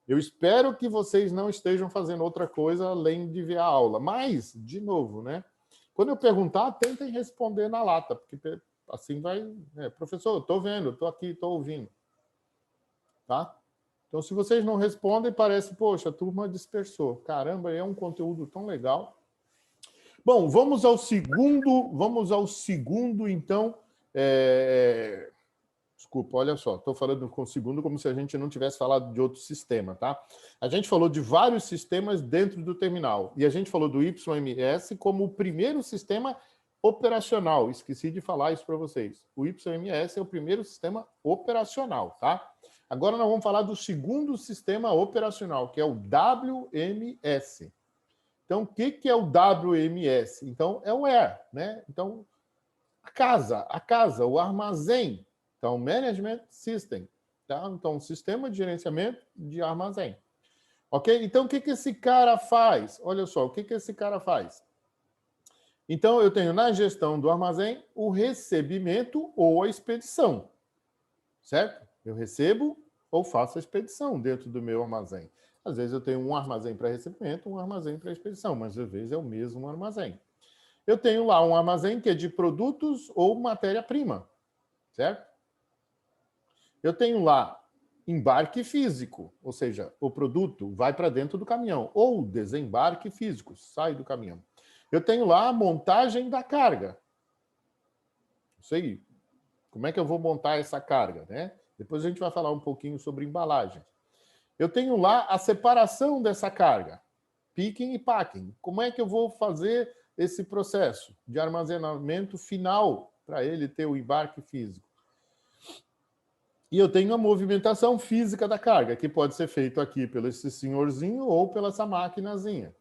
Eu espero que vocês não estejam fazendo outra coisa além de ver a aula. Mas, de novo, né? Quando eu perguntar, tentem responder na lata, porque assim vai... professor, estou vendo, estou aqui, estou ouvindo. Tá? Então, se vocês não respondem, parece, poxa, a turma dispersou. Caramba, é um conteúdo tão legal. Bom, vamos ao segundo, então. Desculpa, olha só, estou falando com o segundo como se a gente não tivesse falado de outro sistema, tá? A gente falou de vários sistemas dentro do terminal, e a gente falou do YMS como o primeiro sistema operacional. Esqueci de falar isso para vocês. O YMS é o primeiro sistema operacional, tá? Agora nós vamos falar do segundo sistema operacional, que é o WMS. Então, o que é o WMS? Então, é o where, né? Então, a casa, o armazém. Então, Management System. Tá? Então, sistema de gerenciamento de armazém. Ok? Então, o que esse cara faz? Olha só, o que esse cara faz? Então, eu tenho na gestão do armazém o recebimento ou a expedição. Certo? Eu recebo ou faço a expedição dentro do meu armazém. Às vezes eu tenho um armazém para recebimento, um armazém para expedição, mas às vezes é o mesmo armazém. Eu tenho lá um armazém que é de produtos ou matéria-prima, certo? Eu tenho lá embarque físico, ou seja, o produto vai para dentro do caminhão, ou desembarque físico, sai do caminhão. Eu tenho lá a montagem da carga, Eu sei como é que eu vou montar essa carga, né? Depois a gente vai falar um pouquinho sobre embalagens. Eu tenho lá a separação dessa carga, picking e packing. Como é que eu vou fazer esse processo de armazenamento final para ele ter o embarque físico? E eu tenho a movimentação física da carga, que pode ser feito aqui pelo esse senhorzinho ou pela essa maquinazinha.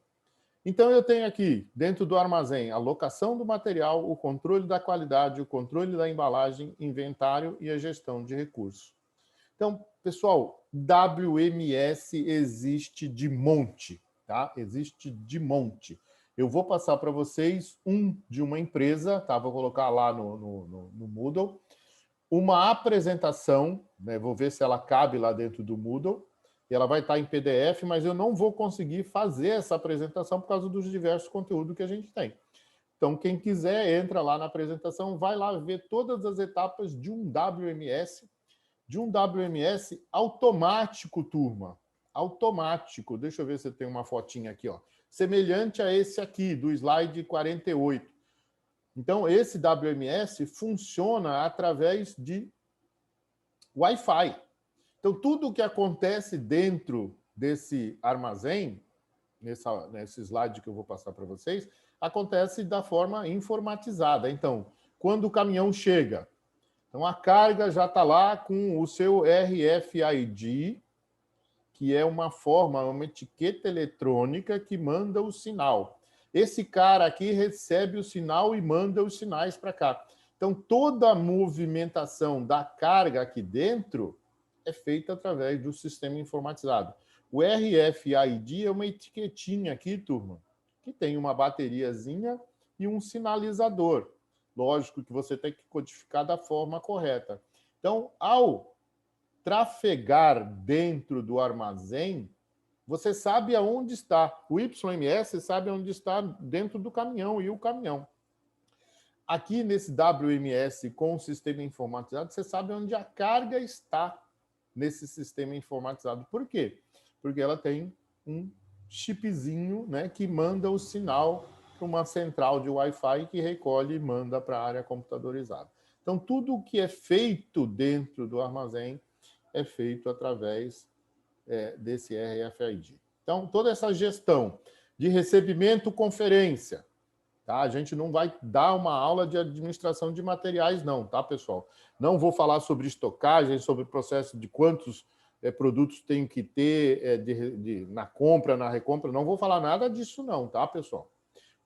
Então, eu tenho aqui, dentro do armazém, a locação do material, o controle da qualidade, o controle da embalagem, inventário e a gestão de recursos. Então, pessoal, WMS existe de monte, tá? Existe de monte. Eu vou passar para vocês de uma empresa, tá? Vou colocar lá no Moodle, uma apresentação, né? Vou ver se ela cabe lá dentro do Moodle. E ela vai estar em PDF, mas eu não vou conseguir fazer essa apresentação por causa dos diversos conteúdos que a gente tem. Então, quem quiser, entra lá na apresentação, vai lá ver todas as etapas de um WMS automático, turma. Automático. Deixa eu ver se tem uma fotinha aqui, ó. Semelhante a esse aqui, do slide 48. Então, esse WMS funciona através de Wi-Fi. Então, tudo o que acontece dentro desse armazém, nesse slide que eu vou passar para vocês, acontece da forma informatizada. Então, quando o caminhão chega, então a carga já está lá com o seu RFID, que é uma etiqueta eletrônica que manda o sinal. Esse cara aqui recebe o sinal e manda os sinais para cá. Então, toda a movimentação da carga aqui dentro é feita através do sistema informatizado. O RFID é uma etiquetinha aqui, turma, que tem uma bateriazinha e um sinalizador. Lógico que você tem que codificar da forma correta. Então, ao trafegar dentro do armazém, você sabe aonde está. O YMS sabe onde está dentro do caminhão e o caminhão. Aqui nesse WMS com o sistema informatizado, você sabe onde a carga está nesse sistema informatizado. Por quê? Porque ela tem um chipzinho, né, que manda o sinal para uma central de Wi-Fi que recolhe e manda para a área computadorizada. Então, tudo o que é feito dentro do armazém é feito através desse RFID. Então, toda essa gestão de recebimento, conferência, tá? A gente não vai dar uma aula de administração de materiais, não, tá, pessoal? Não vou falar sobre estocagem, sobre o processo de quantos produtos tem que ter na compra, na recompra. Não vou falar nada disso, não, tá, pessoal?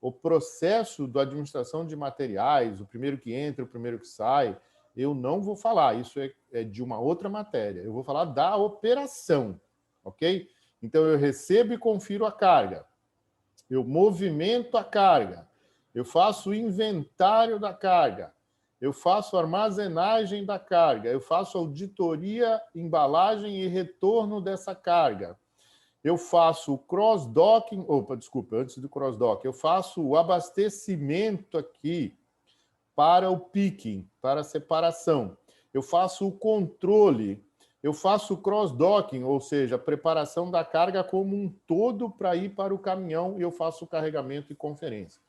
O processo da administração de materiais, o primeiro que entra, o primeiro que sai, eu não vou falar. Isso é de uma outra matéria. Eu vou falar da operação, ok? Então, eu recebo e confiro a carga. Eu movimento a carga. Eu faço o inventário da carga. Eu faço armazenagem da carga. Eu faço auditoria, embalagem e retorno dessa carga. Eu faço o cross-docking... antes do cross-dock. Eu faço o abastecimento aqui para o picking, para a separação. Eu faço o controle. Eu faço o cross-docking, ou seja, a preparação da carga como um todo para ir para o caminhão, e eu faço o carregamento e conferência.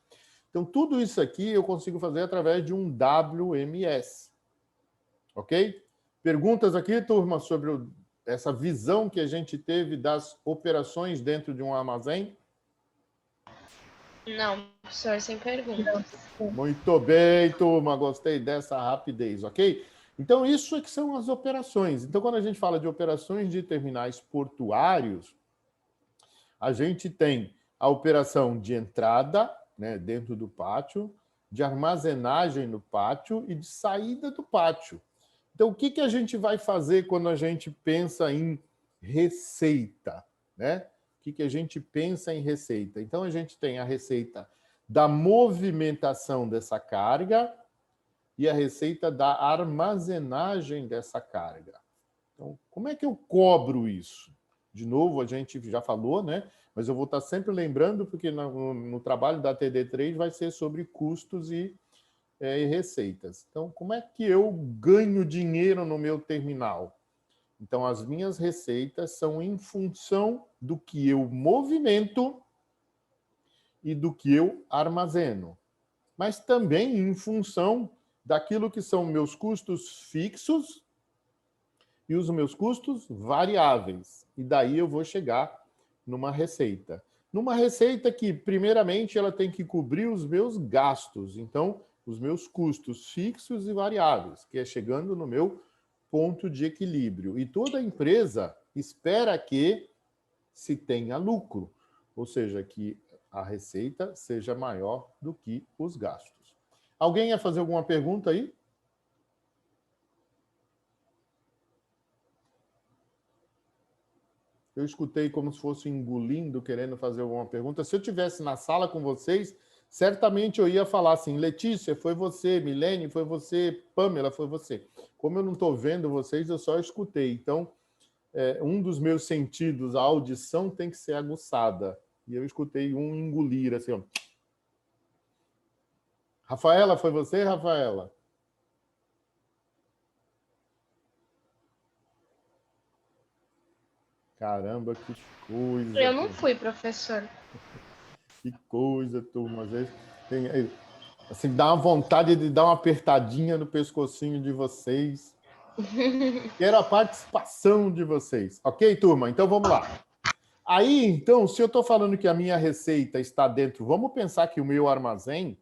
Então, tudo isso aqui eu consigo fazer através de um WMS. Ok? Perguntas aqui, turma, sobre essa visão que a gente teve das operações dentro de um armazém? Não, professor, sem perguntas. Muito bem, turma. Gostei dessa rapidez, ok? Então, isso é que são as operações. Então, quando a gente fala de operações de terminais portuários, a gente tem a operação de entrada, né, dentro do pátio, de armazenagem no pátio e de saída do pátio. Então, o que a gente vai fazer quando a gente pensa em receita, né? O que a gente pensa em receita? Então, a gente tem a receita da movimentação dessa carga e a receita da armazenagem dessa carga. Então, como é que eu cobro isso? De novo, a gente já falou, né? Mas eu vou estar sempre lembrando, porque no trabalho da TD3 vai ser sobre custos e receitas. Então, como é que eu ganho dinheiro no meu terminal? Então, as minhas receitas são em função do que eu movimento e do que eu armazeno, mas também em função daquilo que são meus custos fixos e os meus custos variáveis. E daí eu vou chegar numa receita. Numa receita que, primeiramente, ela tem que cobrir os meus gastos. Então, os meus custos fixos e variáveis, que é chegando no meu ponto de equilíbrio. E toda empresa espera que se tenha lucro, ou seja, que a receita seja maior do que os gastos. Alguém ia fazer alguma pergunta aí? Eu escutei como se fosse engolindo, querendo fazer alguma pergunta. Se eu estivesse na sala com vocês, certamente eu ia falar assim, Letícia, foi você, Milene, foi você, Pamela, foi você. Como eu não estou vendo vocês, eu só escutei. Então, um dos meus sentidos, a audição, tem que ser aguçada. E eu escutei um engolir, assim, ó. Rafaela, foi você, Rafaela? Caramba, que coisa. Eu não fui, professor. Que coisa, turma. Às vezes tem, assim, dá uma vontade de dar uma apertadinha no pescocinho de vocês. Quero a participação de vocês. Ok, turma? Então, vamos lá. Aí, então, se eu estou falando que a minha receita está dentro, vamos pensar que o meu armazém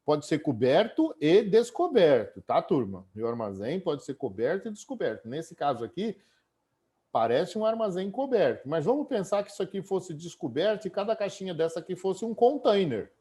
pode ser coberto e descoberto, tá, turma? Meu armazém pode ser coberto e descoberto. Nesse caso aqui, parece um armazém coberto. Mas vamos pensar que isso aqui fosse descoberto e cada caixinha dessa aqui fosse um container,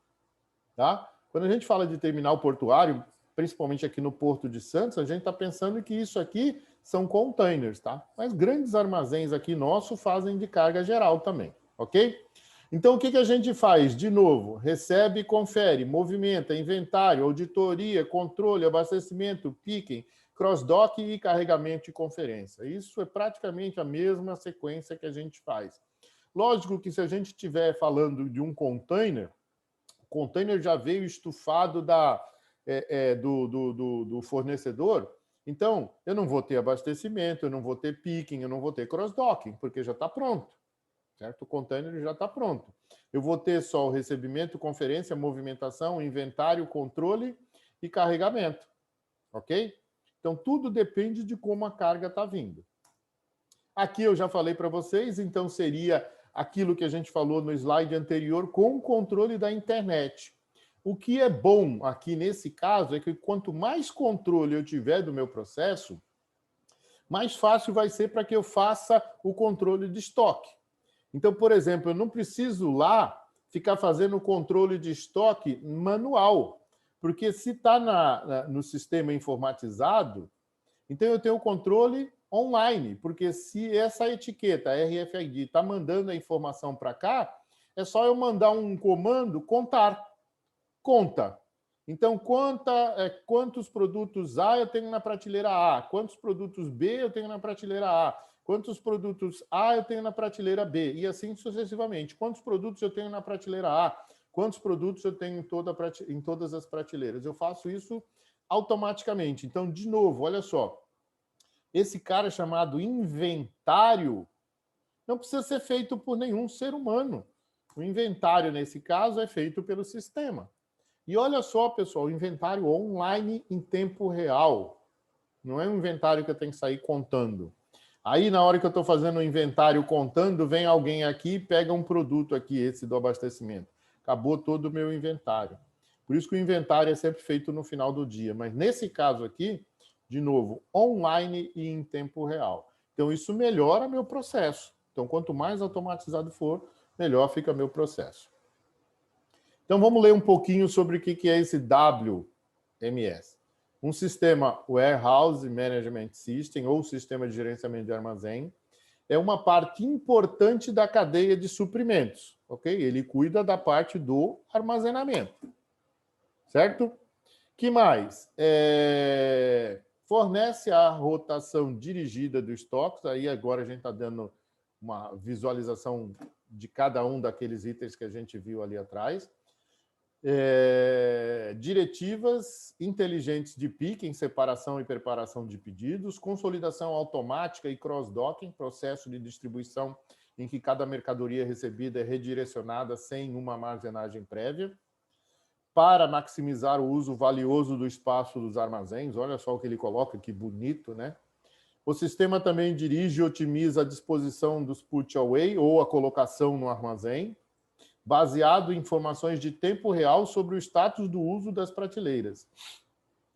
tá? Quando a gente fala de terminal portuário, principalmente aqui no Porto de Santos, a gente está pensando que isso aqui são containers, tá? Mas grandes armazéns aqui nossos fazem de carga geral também, ok? Então, o que a gente faz? De novo, recebe e confere, movimenta, inventário, auditoria, controle, abastecimento, picking, cross-dock e carregamento de conferência. Isso é praticamente a mesma sequência que a gente faz. Lógico que se a gente estiver falando de um container, o container já veio estufado do fornecedor, então eu não vou ter abastecimento, eu não vou ter picking, eu não vou ter cross-docking, porque já está pronto, certo? O container já está pronto. Eu vou ter só o recebimento, conferência, movimentação, inventário, controle e carregamento, ok? Então, tudo depende de como a carga está vindo. Aqui eu já falei para vocês, então seria aquilo que a gente falou no slide anterior com o controle da internet. O que é bom aqui nesse caso é que quanto mais controle eu tiver do meu processo, mais fácil vai ser para que eu faça o controle de estoque. Então, por exemplo, eu não preciso lá ficar fazendo o controle de estoque manual, porque se está no sistema informatizado, então eu tenho o controle online, porque se essa etiqueta RFID está mandando a informação para cá, é só eu mandar um comando contar. Conta. Então, quantos produtos A eu tenho na prateleira A, quantos produtos B eu tenho na prateleira A, quantos produtos A eu tenho na prateleira B, e assim sucessivamente. Quantos produtos eu tenho na prateleira A, quantos produtos eu tenho em todas as prateleiras. Eu faço isso automaticamente. Então, de novo, olha só. Esse cara chamado inventário não precisa ser feito por nenhum ser humano. O inventário, nesse caso, é feito pelo sistema. E olha só, pessoal, inventário online em tempo real. Não é um inventário que eu tenho que sair contando. Aí, na hora que eu estou fazendo o inventário contando, vem alguém aqui e pega um produto aqui, esse do abastecimento. Acabou todo o meu inventário. Por isso que o inventário é sempre feito no final do dia. Mas nesse caso aqui, de novo, online e em tempo real. Então, isso melhora meu processo. Então, quanto mais automatizado for, melhor fica meu processo. Então, vamos ler um pouquinho sobre o que é esse WMS. Um sistema Warehouse Management System, ou sistema de gerenciamento de armazém, é uma parte importante da cadeia de suprimentos, ok? Ele cuida da parte do armazenamento, certo? Que mais? Fornece a rotação dirigida do estoque, aí agora a gente está dando uma visualização de cada um daqueles itens que a gente viu ali atrás. Diretivas inteligentes de picking, separação e preparação de pedidos, consolidação automática e cross-docking, processo de distribuição em que cada mercadoria recebida é redirecionada sem uma armazenagem prévia, para maximizar o uso valioso do espaço dos armazéns. Olha só o que ele coloca, que bonito, né? O sistema também dirige e otimiza a disposição dos put-away, ou a colocação no armazém, baseado em informações de tempo real sobre o status do uso das prateleiras.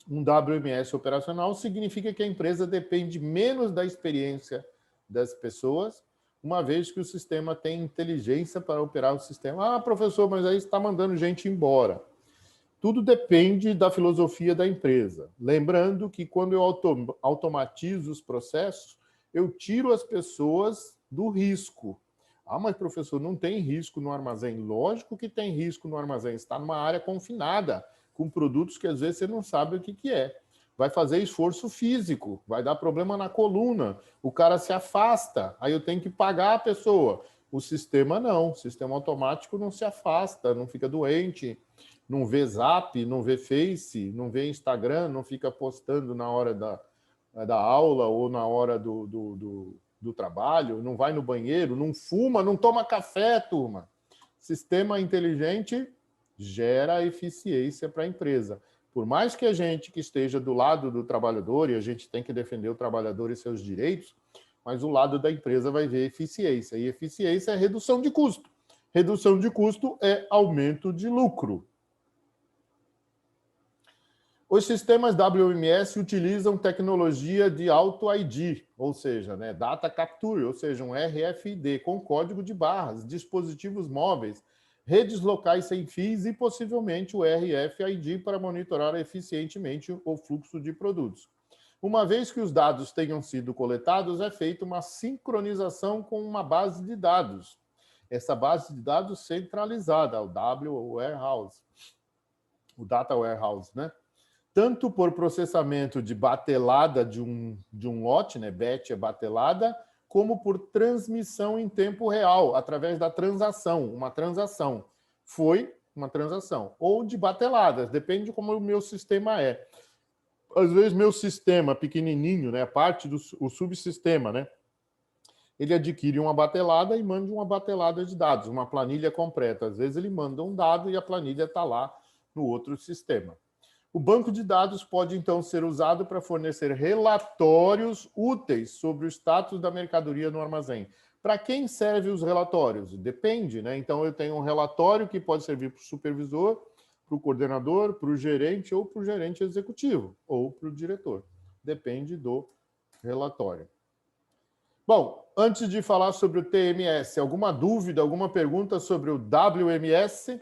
Um WMS operacional significa que a empresa depende menos da experiência das pessoas, uma vez que o sistema tem inteligência para operar o sistema. Ah, professor, mas aí você está mandando gente embora. Tudo depende da filosofia da empresa. Lembrando que quando eu automatizo os processos, eu tiro as pessoas do risco. Ah, mas professor, não tem risco no armazém. Lógico que tem risco no armazém. Está numa área confinada, com produtos que às vezes você não sabe o que é. Vai fazer esforço físico, vai dar problema na coluna, o cara se afasta, aí eu tenho que pagar a pessoa. O sistema não, o sistema automático não se afasta, não fica doente, não vê Zap, não vê Face, não vê Instagram, não fica postando na hora da aula ou na hora do trabalho, não vai no banheiro, não fuma, não toma café, turma. Sistema inteligente gera eficiência para a empresa. Por mais que a gente que esteja do lado do trabalhador, e a gente tem que defender o trabalhador e seus direitos, mas o lado da empresa vai ver eficiência. E eficiência é redução de custo. Redução de custo é aumento de lucro. Os sistemas WMS utilizam tecnologia de Auto-ID, ou seja, Data Capture, ou seja, um RFID com código de barras, dispositivos móveis, redes locais sem fios e, possivelmente, o RFID para monitorar eficientemente o fluxo de produtos. Uma vez que os dados tenham sido coletados, é feita uma sincronização com uma base de dados. Essa base de dados centralizada, o Warehouse, o Data Warehouse, tanto por processamento de batelada de um lote, batch é batelada, como por transmissão em tempo real, através da transação. Uma transação foi uma transação, ou de bateladas, depende de como o meu sistema é. Às vezes, meu sistema pequenininho, parte do subsistema, ele adquire uma batelada e manda uma batelada de dados, uma planilha completa. Às vezes, ele manda um dado e a planilha está lá no outro sistema. O banco de dados pode, então, ser usado para fornecer relatórios úteis sobre o status da mercadoria no armazém. Para quem servem os relatórios? Depende, Então, eu tenho um relatório que pode servir para o supervisor, para o coordenador, para o gerente ou para o gerente executivo, ou para o diretor. Depende do relatório. Bom, antes de falar sobre o TMS, alguma dúvida, alguma pergunta sobre o WMS?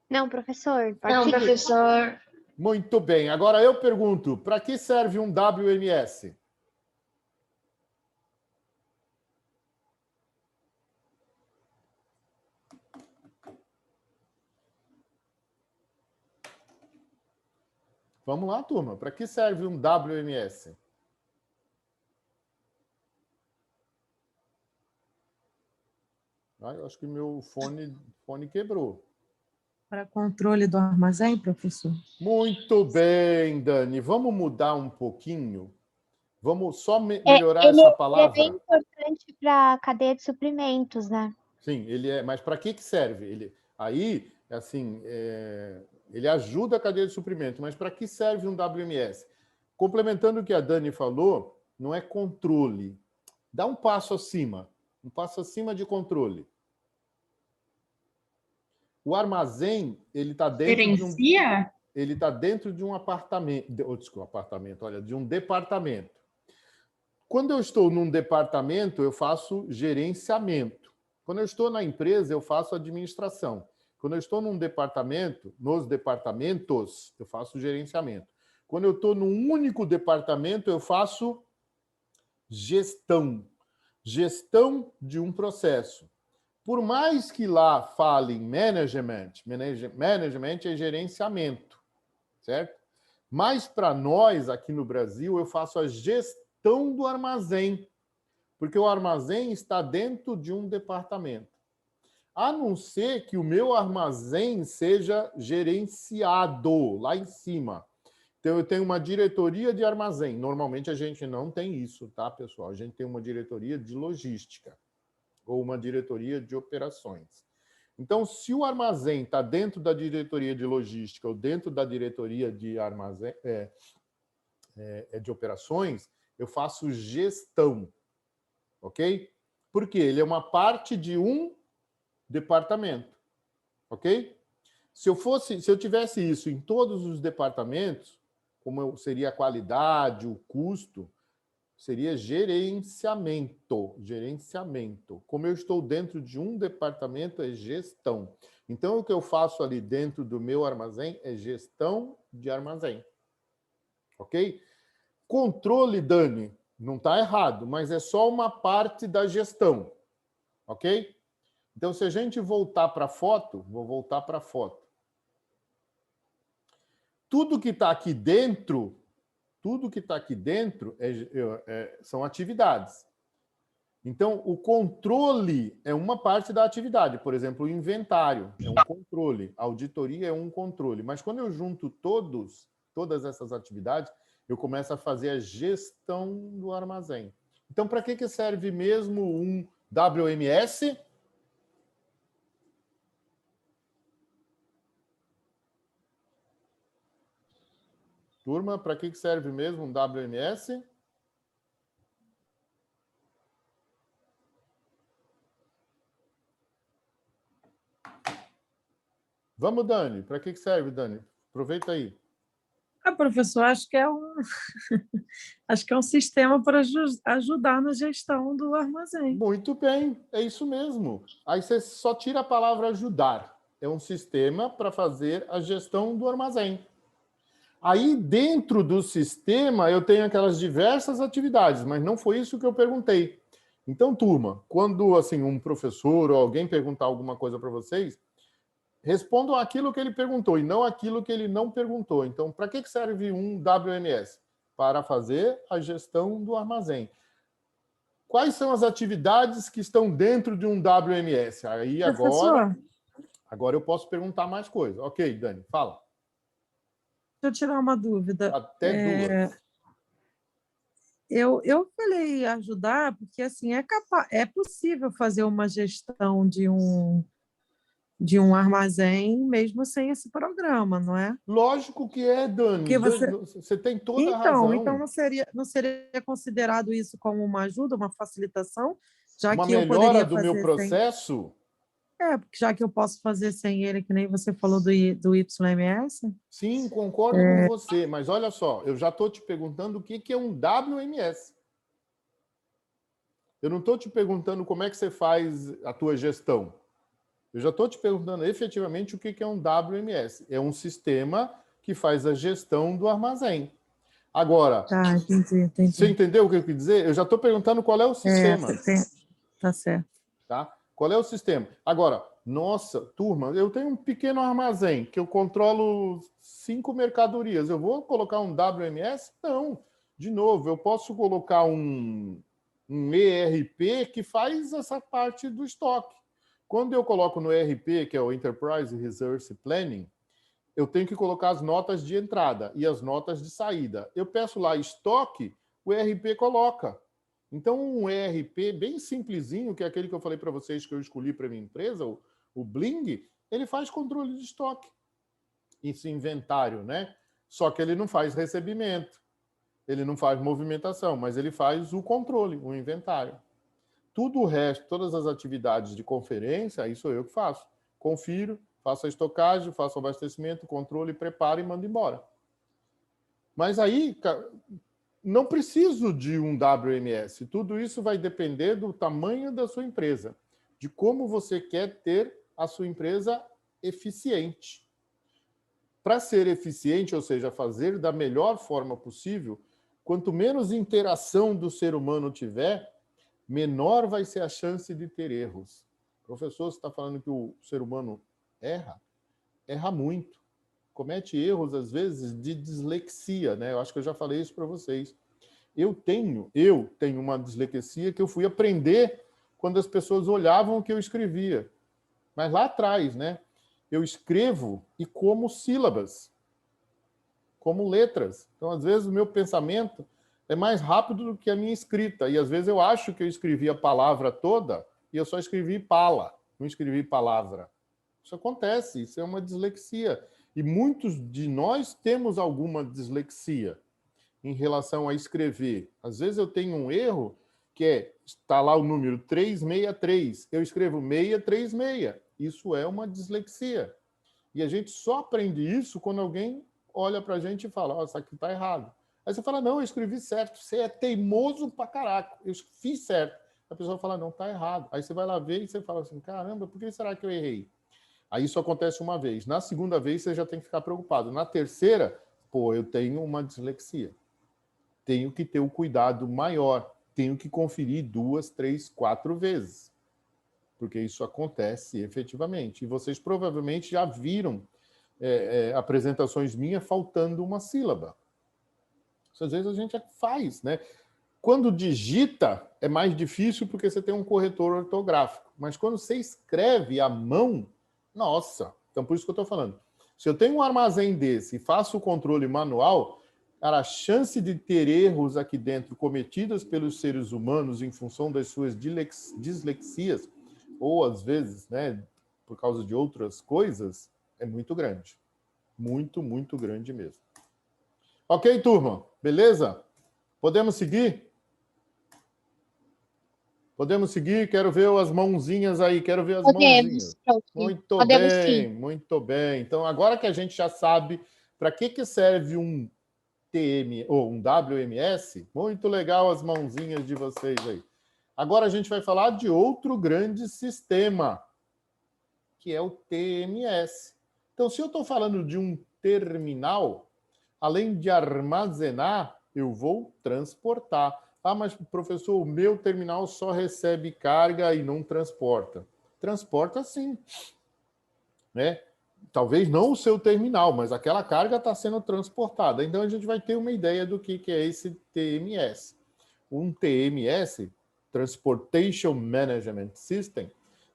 Não, professor. Não, professor. Muito bem. Agora eu pergunto, para que serve um WMS? Vamos lá, turma. Para que serve um WMS? Eu acho que meu fone quebrou. Para controle do armazém, professor? Muito bem, Dani. Vamos mudar um pouquinho? Vamos só melhorar essa palavra? Ele é bem importante para a cadeia de suprimentos, né? Sim, ele é. Mas para que serve? Ele ajuda a cadeia de suprimento, mas para que serve um WMS? Complementando o que a Dani falou, não é controle. Dá um passo acima de controle. O armazém, ele está dentro de um apartamento, de um departamento. Quando eu estou num departamento, eu faço gerenciamento. Quando eu estou na empresa, eu faço administração. Quando eu estou num departamento, nos departamentos, eu faço gerenciamento. Quando eu estou num único departamento, eu faço gestão. Gestão de um processo. Por mais que lá fale management é gerenciamento, certo? Mas para nós, aqui no Brasil, eu faço a gestão do armazém, porque o armazém está dentro de um departamento. A não ser que o meu armazém seja gerenciado lá em cima. Então, eu tenho uma diretoria de armazém. Normalmente, a gente não tem isso, tá, pessoal? A gente tem uma diretoria de logística ou uma diretoria de operações. Então, se o armazém está dentro da diretoria de logística ou dentro da diretoria de armazém, de operações, eu faço gestão, ok? Porque ele é uma parte de um departamento, ok? Se eu tivesse isso em todos os departamentos, como seria a qualidade, o custo, seria gerenciamento. Como eu estou dentro de um departamento, é gestão. Então, o que eu faço ali dentro do meu armazém é gestão de armazém. Ok? Controle, Dani, não está errado, mas é só uma parte da gestão. Ok? Então, se a gente voltar para a foto, vou voltar para a foto. Tudo que está aqui dentro são atividades. Então, o controle é uma parte da atividade. Por exemplo, o inventário é um controle, a auditoria é um controle. Mas quando eu junto todas essas atividades, eu começo a fazer a gestão do armazém. Então, para que serve mesmo um WMS? Turma, para que serve mesmo um WMS? Vamos, Dani. Para que serve, Dani? Aproveita aí. Professor, acho que é acho que é um sistema para ajudar na gestão do armazém. Muito bem, é isso mesmo. Aí você só tira a palavra ajudar. É um sistema para fazer a gestão do armazém. Aí, dentro do sistema, eu tenho aquelas diversas atividades, mas não foi isso que eu perguntei. Então, turma, quando assim, um professor ou alguém perguntar alguma coisa para vocês, respondam aquilo que ele perguntou e não aquilo que ele não perguntou. Então, para que serve um WMS? Para fazer a gestão do armazém. Quais são as atividades que estão dentro de um WMS? Aí agora eu posso perguntar mais coisas. Ok, Dani, fala. Deixa eu tirar uma dúvida. Até duas. Eu falei ajudar porque assim é possível fazer uma gestão de um armazém mesmo sem esse programa, não é? Lógico que é, Dani. Porque você tem toda a razão. Então não seria considerado isso como uma ajuda, uma facilitação, já uma que eu melhora poderia do fazer meu processo? Porque já que eu posso fazer sem ele, que nem você falou do YMS? Sim, concordo com você, mas olha só, eu já estou te perguntando o que é um WMS. Eu não estou te perguntando como é que você faz a tua gestão. Eu já estou te perguntando efetivamente o que é um WMS. É um sistema que faz a gestão do armazém. Agora, entendi. Você entendeu o que eu quis dizer? Eu já estou perguntando qual é o sistema. Tá certo. Tá? Qual é o sistema? Agora, nossa, turma, eu tenho um pequeno armazém que eu controlo 5 mercadorias. Eu vou colocar um WMS? Não. De novo, eu posso colocar um ERP que faz essa parte do estoque. Quando eu coloco no ERP, que é o Enterprise Resource Planning, eu tenho que colocar as notas de entrada e as notas de saída. Eu peço lá estoque, o ERP coloca. Então, um ERP bem simplesinho, que é aquele que eu falei para vocês que eu escolhi para minha empresa, o Bling, ele faz controle de estoque. Esse inventário, né? Só que ele não faz recebimento, ele não faz movimentação, mas ele faz o controle, o inventário. Tudo o resto, todas as atividades de conferência, aí sou eu que faço. Confiro, faço a estocagem, faço o abastecimento, controle, preparo e mando embora. Mas aí, não preciso de um WMS. Tudo isso vai depender do tamanho da sua empresa, de como você quer ter a sua empresa eficiente. Para ser eficiente, ou seja, fazer da melhor forma possível, quanto menos interação do ser humano tiver, menor vai ser a chance de ter erros. Professor, você está falando que o ser humano erra muito. Comete erros, às vezes, de dislexia, né? Eu acho que eu já falei isso para vocês. Eu tenho uma dislexia que eu fui aprender quando as pessoas olhavam o que eu escrevia. Mas lá atrás, né? Eu escrevo e como sílabas, como letras. Então, às vezes, o meu pensamento é mais rápido do que a minha escrita. E, às vezes, eu acho que eu escrevi a palavra toda e eu só escrevi pala, não escrevi palavra. Isso acontece, isso é uma dislexia. E muitos de nós temos alguma dislexia em relação a escrever. Às vezes eu tenho um erro que está lá o número 363, eu escrevo 636. Isso é uma dislexia. E a gente só aprende isso quando alguém olha para a gente e fala, ó, isso aqui está errado. Aí você fala, não, eu escrevi certo. Você é teimoso pra caraca. Eu fiz certo. A pessoa fala, não, está errado. Aí você vai lá ver e você fala assim, caramba, por que será que eu errei? Aí isso acontece uma vez. Na segunda vez, você já tem que ficar preocupado. Na terceira, pô, eu tenho uma dislexia. Tenho que ter um cuidado maior. Tenho que conferir 2, 3, 4 vezes. Porque isso acontece efetivamente. E vocês provavelmente já viram apresentações minhas faltando uma sílaba. Isso às vezes a gente faz, né? Quando digita, é mais difícil porque você tem um corretor ortográfico. Mas quando você escreve à mão, nossa! Então, por isso que eu estou falando. Se eu tenho um armazém desse e faço o controle manual, cara, a chance de ter erros aqui dentro cometidos pelos seres humanos em função das suas dislexias, ou às vezes, né, por causa de outras coisas, é muito grande. Muito, muito grande mesmo. Ok, turma? Beleza? Podemos seguir? Podemos seguir? Quero ver as mãozinhas aí. Quero ver as mãozinhas. Muito Podemos bem, sim. muito bem. Então, agora que a gente já sabe para que serve um TM ou um WMS, muito legal as mãozinhas de vocês aí. Agora a gente vai falar de outro grande sistema, que é o TMS. Então, se eu estou falando de um terminal, além de armazenar, eu vou transportar. Ah, mas, professor, o meu terminal só recebe carga e não transporta. Transporta sim. Né? Talvez não o seu terminal, mas aquela carga está sendo transportada. Então, a gente vai ter uma ideia do que é esse TMS. Um TMS, Transportation Management System,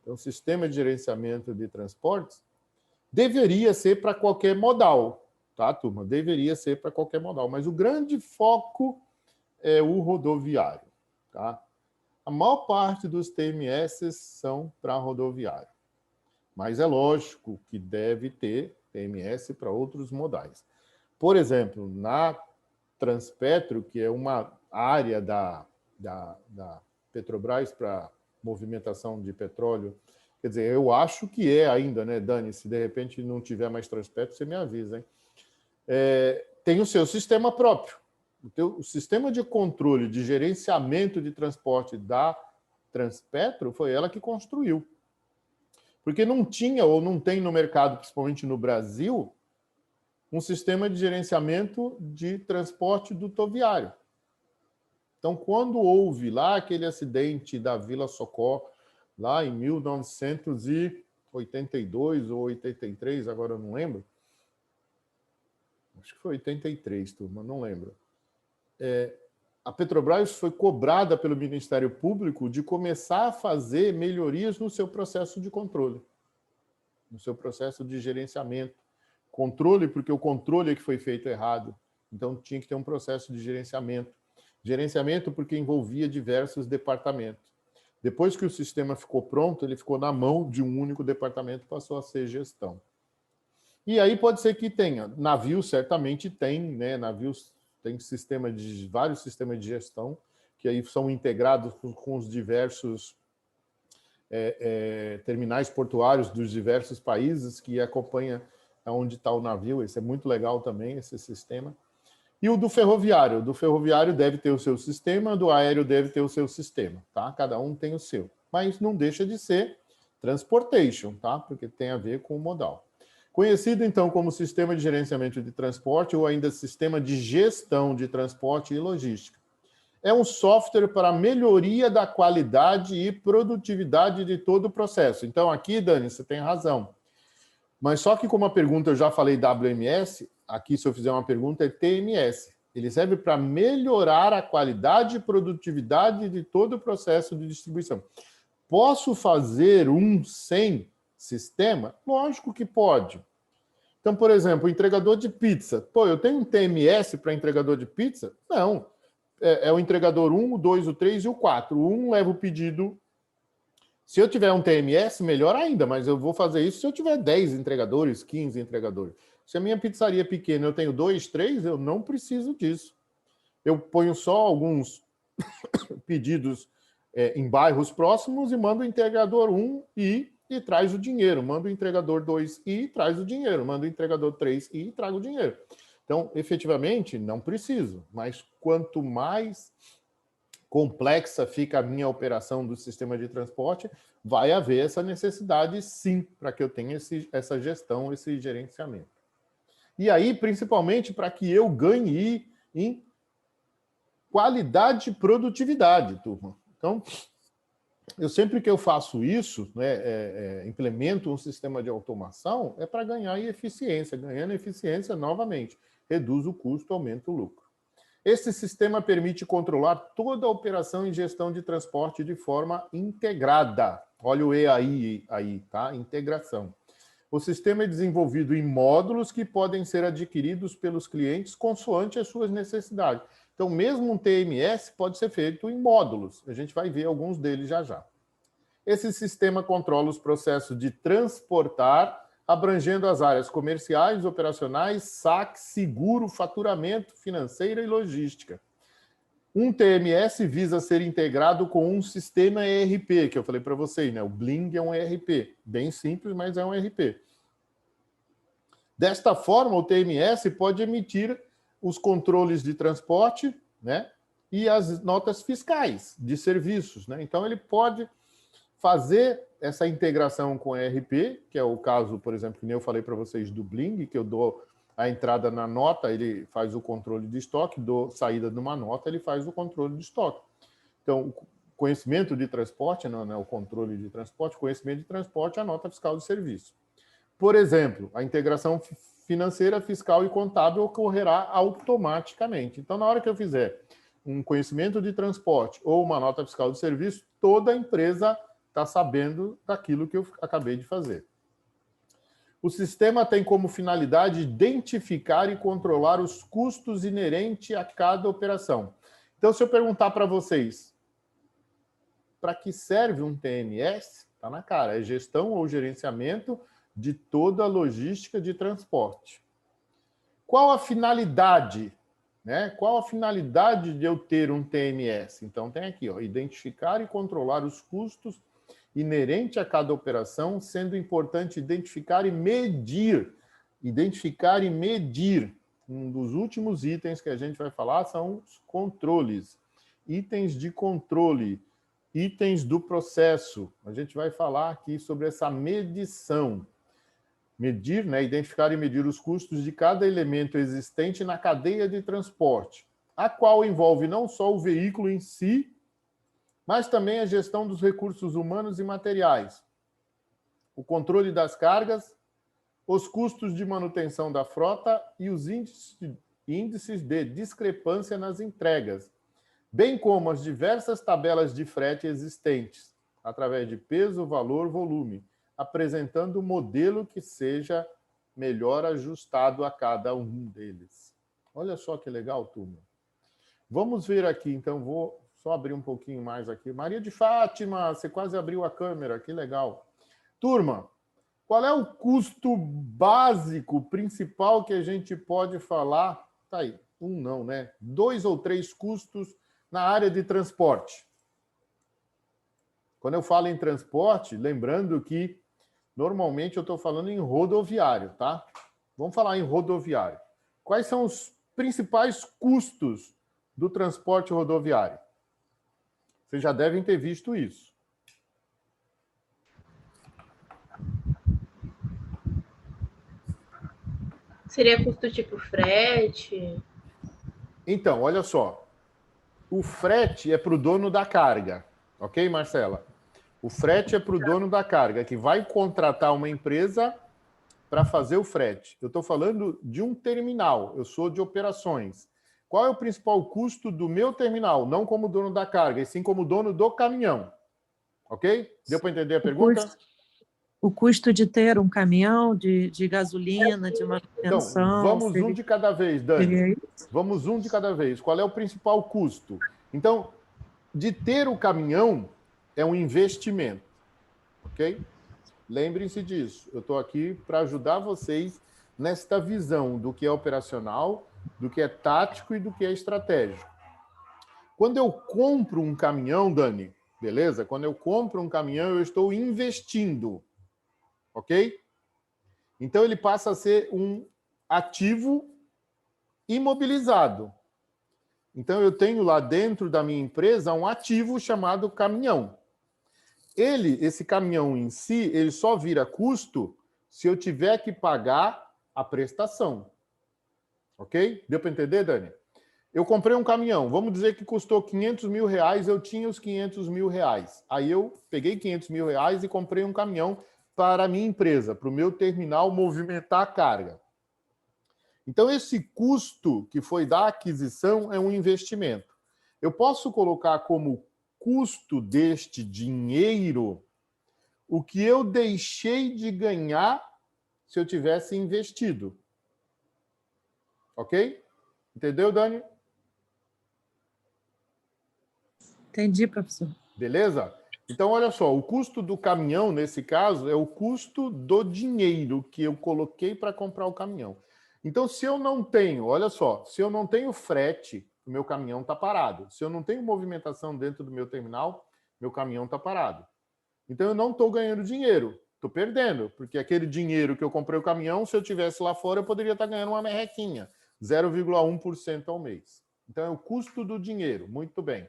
um sistema de gerenciamento de transportes, deveria ser para qualquer modal. Tá, turma? Deveria ser para qualquer modal, mas o grande foco é o rodoviário. Tá? A maior parte dos TMS são para rodoviário, mas é lógico que deve ter TMS para outros modais. Por exemplo, na Transpetro, que é uma área da Petrobras para movimentação de petróleo, quer dizer, eu acho que é ainda, né, Dani? Se de repente não tiver mais Transpetro, você me avisa, hein? Tem o seu sistema próprio. O sistema de controle, de gerenciamento de transporte da Transpetro foi ela que construiu. Porque não tinha ou não tem no mercado, principalmente no Brasil, um sistema de gerenciamento de transporte dutoviário. Então, quando houve lá aquele acidente da Vila Socorro, lá em 1982 ou 83, agora eu não lembro, acho que foi 83, turma, não lembro. A Petrobras foi cobrada pelo Ministério Público de começar a fazer melhorias no seu processo de controle, no seu processo de gerenciamento. Controle, porque o controle é que foi feito errado. Então, tinha que ter um processo de gerenciamento. Gerenciamento porque envolvia diversos departamentos. Depois que o sistema ficou pronto, ele ficou na mão de um único departamento, passou a ser gestão. E aí pode ser que tenha. Navios certamente tem, né? Navios tem vários sistemas de gestão que aí são integrados com os diversos terminais portuários dos diversos países que acompanha onde está o navio. Esse é muito legal também, esse sistema. E o do ferroviário. O do ferroviário deve ter o seu sistema, do aéreo deve ter o seu sistema, tá? Cada um tem o seu. Mas não deixa de ser transportation, tá? Porque tem a ver com o modal. Conhecido, então, como Sistema de Gerenciamento de Transporte ou ainda Sistema de Gestão de Transporte e Logística. É um software para melhoria da qualidade e produtividade de todo o processo. Então, aqui, Dani, você tem razão. Mas só que, como a pergunta eu já falei WMS, aqui, se eu fizer uma pergunta, é TMS. Ele serve para melhorar a qualidade e produtividade de todo o processo de distribuição. Posso fazer um sem sistema? Lógico que pode. Então, por exemplo, o entregador de pizza. Pô, eu tenho um TMS para entregador de pizza? Não. É o entregador 1, o 2, o 3 e o 4. O 1 leva o pedido Se eu tiver um TMS, melhor ainda, mas eu vou fazer isso se eu tiver 10 entregadores, 15 entregadores. Se a minha pizzaria é pequena, eu tenho 2, 3, eu não preciso disso. Eu ponho só alguns pedidos em bairros próximos e mando o entregador 1 e traz o dinheiro. Mando o entregador 2 e traz o dinheiro. Mando o entregador 3 e trago o dinheiro. Então, efetivamente, não preciso. Mas quanto mais complexa fica a minha operação do sistema de transporte, vai haver essa necessidade, sim, para que eu tenha essa gestão, esse gerenciamento. E aí, principalmente, para que eu ganhe em qualidade e produtividade, turma. Então, eu sempre que eu faço isso, né, implemento um sistema de automação, é para ganhar em eficiência. Ganhando eficiência, novamente, reduz o custo, aumenta o lucro. Esse sistema permite controlar toda a operação e gestão de transporte de forma integrada. Olha o E aí, tá? Integração. O sistema é desenvolvido em módulos que podem ser adquiridos pelos clientes consoante as suas necessidades. Então, mesmo um TMS pode ser feito em módulos. A gente vai ver alguns deles já já. Esse sistema controla os processos de transportar, abrangendo as áreas comerciais, operacionais, saque, seguro, faturamento, financeira e logística. Um TMS visa ser integrado com um sistema ERP, que eu falei para vocês, né? O Bling é um ERP, bem simples, mas é um ERP. Desta forma, o TMS pode emitir os controles de transporte, né? E as notas fiscais de serviços, né? Então, ele pode fazer essa integração com o ERP, que é o caso, por exemplo, que nem eu falei para vocês do Bling, que eu dou a entrada na nota, ele faz o controle de estoque, dou saída de uma nota, ele faz o controle de estoque. Então, o conhecimento de transporte, não é o controle de transporte, conhecimento de transporte é a nota fiscal de serviço. Por exemplo, a integração financeira, fiscal e contábil ocorrerá automaticamente. Então, na hora que eu fizer um conhecimento de transporte ou uma nota fiscal de serviço, toda a empresa está sabendo daquilo que eu acabei de fazer. O sistema tem como finalidade identificar e controlar os custos inerentes a cada operação. Então, se eu perguntar para vocês, para que serve um TMS? Está na cara, é gestão ou gerenciamento de toda a logística de transporte. Qual a finalidade? Né? Qual a finalidade de eu ter um TMS? Então, tem aqui, ó, identificar e controlar os custos inerente a cada operação, sendo importante identificar e medir. Identificar e medir. Um dos últimos itens que a gente vai falar são os controles. Itens de controle, itens do processo. A gente vai falar aqui sobre essa medição. Medir, né, identificar e medir os custos de cada elemento existente na cadeia de transporte, a qual envolve não só o veículo em si, mas também a gestão dos recursos humanos e materiais, o controle das cargas, os custos de manutenção da frota e os índices de discrepância nas entregas, bem como as diversas tabelas de frete existentes, através de peso, valor, volume, apresentando um modelo que seja melhor ajustado a cada um deles. Olha só que legal, turma. Vamos ver aqui, então, vou só abrir um pouquinho mais aqui. Maria de Fátima, você quase abriu a câmera, que legal. Turma, qual é o custo básico, principal que a gente pode falar? Tá aí, um não, né? 2 ou 3 custos na área de transporte. Quando eu falo em transporte, lembrando que normalmente eu estou falando em rodoviário, tá? Vamos falar em rodoviário. Quais são os principais custos do transporte rodoviário? Vocês já devem ter visto isso. Seria custo tipo frete? Então, olha só. O frete é para o dono da carga. Ok, Marcela? O frete é para o dono da carga, que vai contratar uma empresa para fazer o frete. Eu estou falando de um terminal, eu sou de operações. Qual é o principal custo do meu terminal? Não como dono da carga, e sim como dono do caminhão. Ok? Deu para entender a pergunta? O custo de ter um caminhão de gasolina, de manutenção... Então, vamos um de cada vez, Dani. Vamos um de cada vez. Qual é o principal custo? Então, de ter o caminhão é um investimento. ok? Lembrem-se disso. Eu estou aqui para ajudar vocês nesta visão do que é operacional, do que é tático e do que é estratégico. Quando eu compro um caminhão, Dani, beleza? Quando eu compro um caminhão, eu estou investindo, ok? Então, ele passa a ser um ativo imobilizado. Então, eu tenho lá dentro da minha empresa um ativo chamado caminhão. Esse caminhão em si, ele só vira custo se eu tiver que pagar a prestação. Ok? Deu para entender, Dani? Eu comprei um caminhão, vamos dizer que custou 500 mil reais, eu tinha os 500 mil reais. Aí eu peguei 500 mil reais e comprei um caminhão para a minha empresa, para o meu terminal movimentar a carga. Então, esse custo que foi da aquisição é um investimento. Eu posso colocar como custo deste dinheiro o que eu deixei de ganhar se eu tivesse investido. Ok? Entendeu, Dani? Entendi, professor. Beleza? Então, olha só, o custo do caminhão, nesse caso, é o custo do dinheiro que eu coloquei para comprar o caminhão. Então, se eu não tenho, olha só, se eu não tenho frete, o meu caminhão está parado. Se eu não tenho movimentação dentro do meu terminal, meu caminhão está parado. Então, eu não estou ganhando dinheiro, estou perdendo, porque aquele dinheiro que eu comprei o caminhão, se eu tivesse lá fora, eu poderia estar ganhando uma merrequinha, 0,1% ao mês. Então, é o custo do dinheiro, muito bem.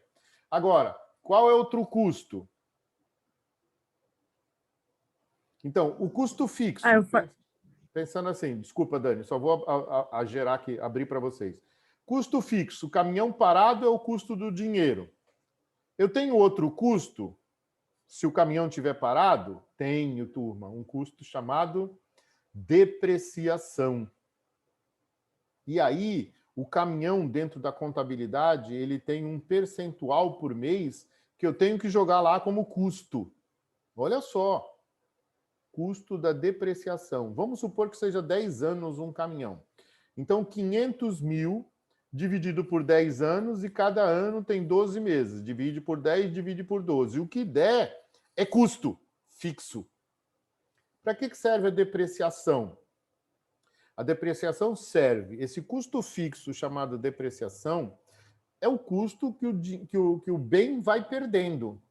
Agora, qual é outro custo? Então, o custo fixo. Pensando assim, desculpa, Dani, só vou gerar aqui, abrir para vocês. Custo fixo, caminhão parado é o custo do dinheiro. Eu tenho outro custo, se o caminhão estiver parado? Tenho, turma, um custo chamado depreciação. E aí, o caminhão dentro da contabilidade, ele tem um percentual por mês que eu tenho que jogar lá como custo. Olha só. Custo da depreciação. Vamos supor que seja 10 anos um caminhão. Então, 500 mil dividido por 10 anos e cada ano tem 12 meses. Divide por 10, divide por 12. O que der é custo fixo. Para que serve a depreciação? A depreciação serve, esse custo fixo chamado depreciação, é o custo que o bem vai perdendo.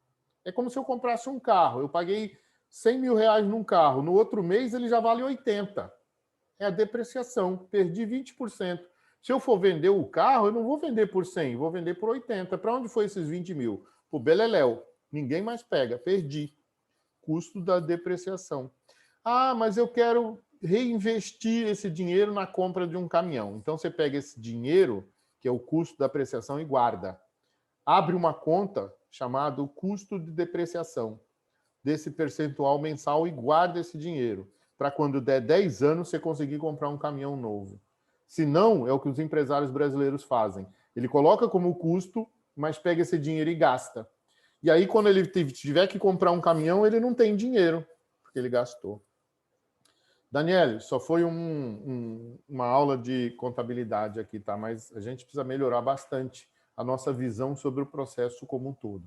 É como se eu comprasse um carro. Eu paguei 100 mil reais num carro, no outro mês ele já vale 80. É a depreciação, perdi 20%. Se eu for vender o carro, eu não vou vender por 100, vou vender por 80. Para onde foi esses 20 mil? Para o beleléu. Ninguém mais pega, perdi. Custo da depreciação. Ah, mas eu quero reinvestir esse dinheiro na compra de um caminhão. Então você pega esse dinheiro, que é o custo da depreciação, e guarda. Abre uma conta chamada custo de depreciação desse percentual mensal e guarda esse dinheiro para quando der 10 anos você conseguir comprar um caminhão novo. Se não, é o que os empresários brasileiros fazem. Ele coloca como custo, mas pega esse dinheiro e gasta. E aí, quando ele tiver que comprar um caminhão, ele não tem dinheiro, porque ele gastou. Daniele, só foi uma aula de contabilidade aqui, tá? Mas a gente precisa melhorar bastante a nossa visão sobre o processo como um todo.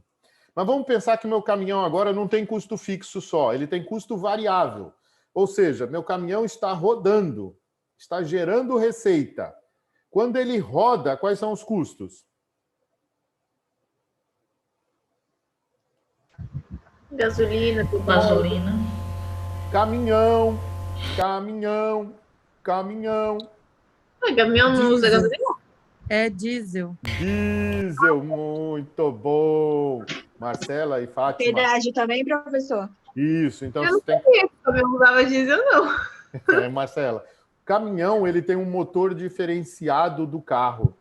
Mas vamos pensar que meu caminhão agora não tem custo fixo só, ele tem custo variável. Ou seja, meu caminhão está rodando, está gerando receita. Quando ele roda, quais são os custos? Gasolina, tudo. Gasolina. Caminhão. Caminhão não usa gasolina? É diesel. Diesel, muito bom. Marcela e Fátima. Pedágio também, professor? Isso, então Eu você tem... não sabia que o caminhão usava diesel, não. Marcela, o caminhão ele tem um motor diferenciado do carro.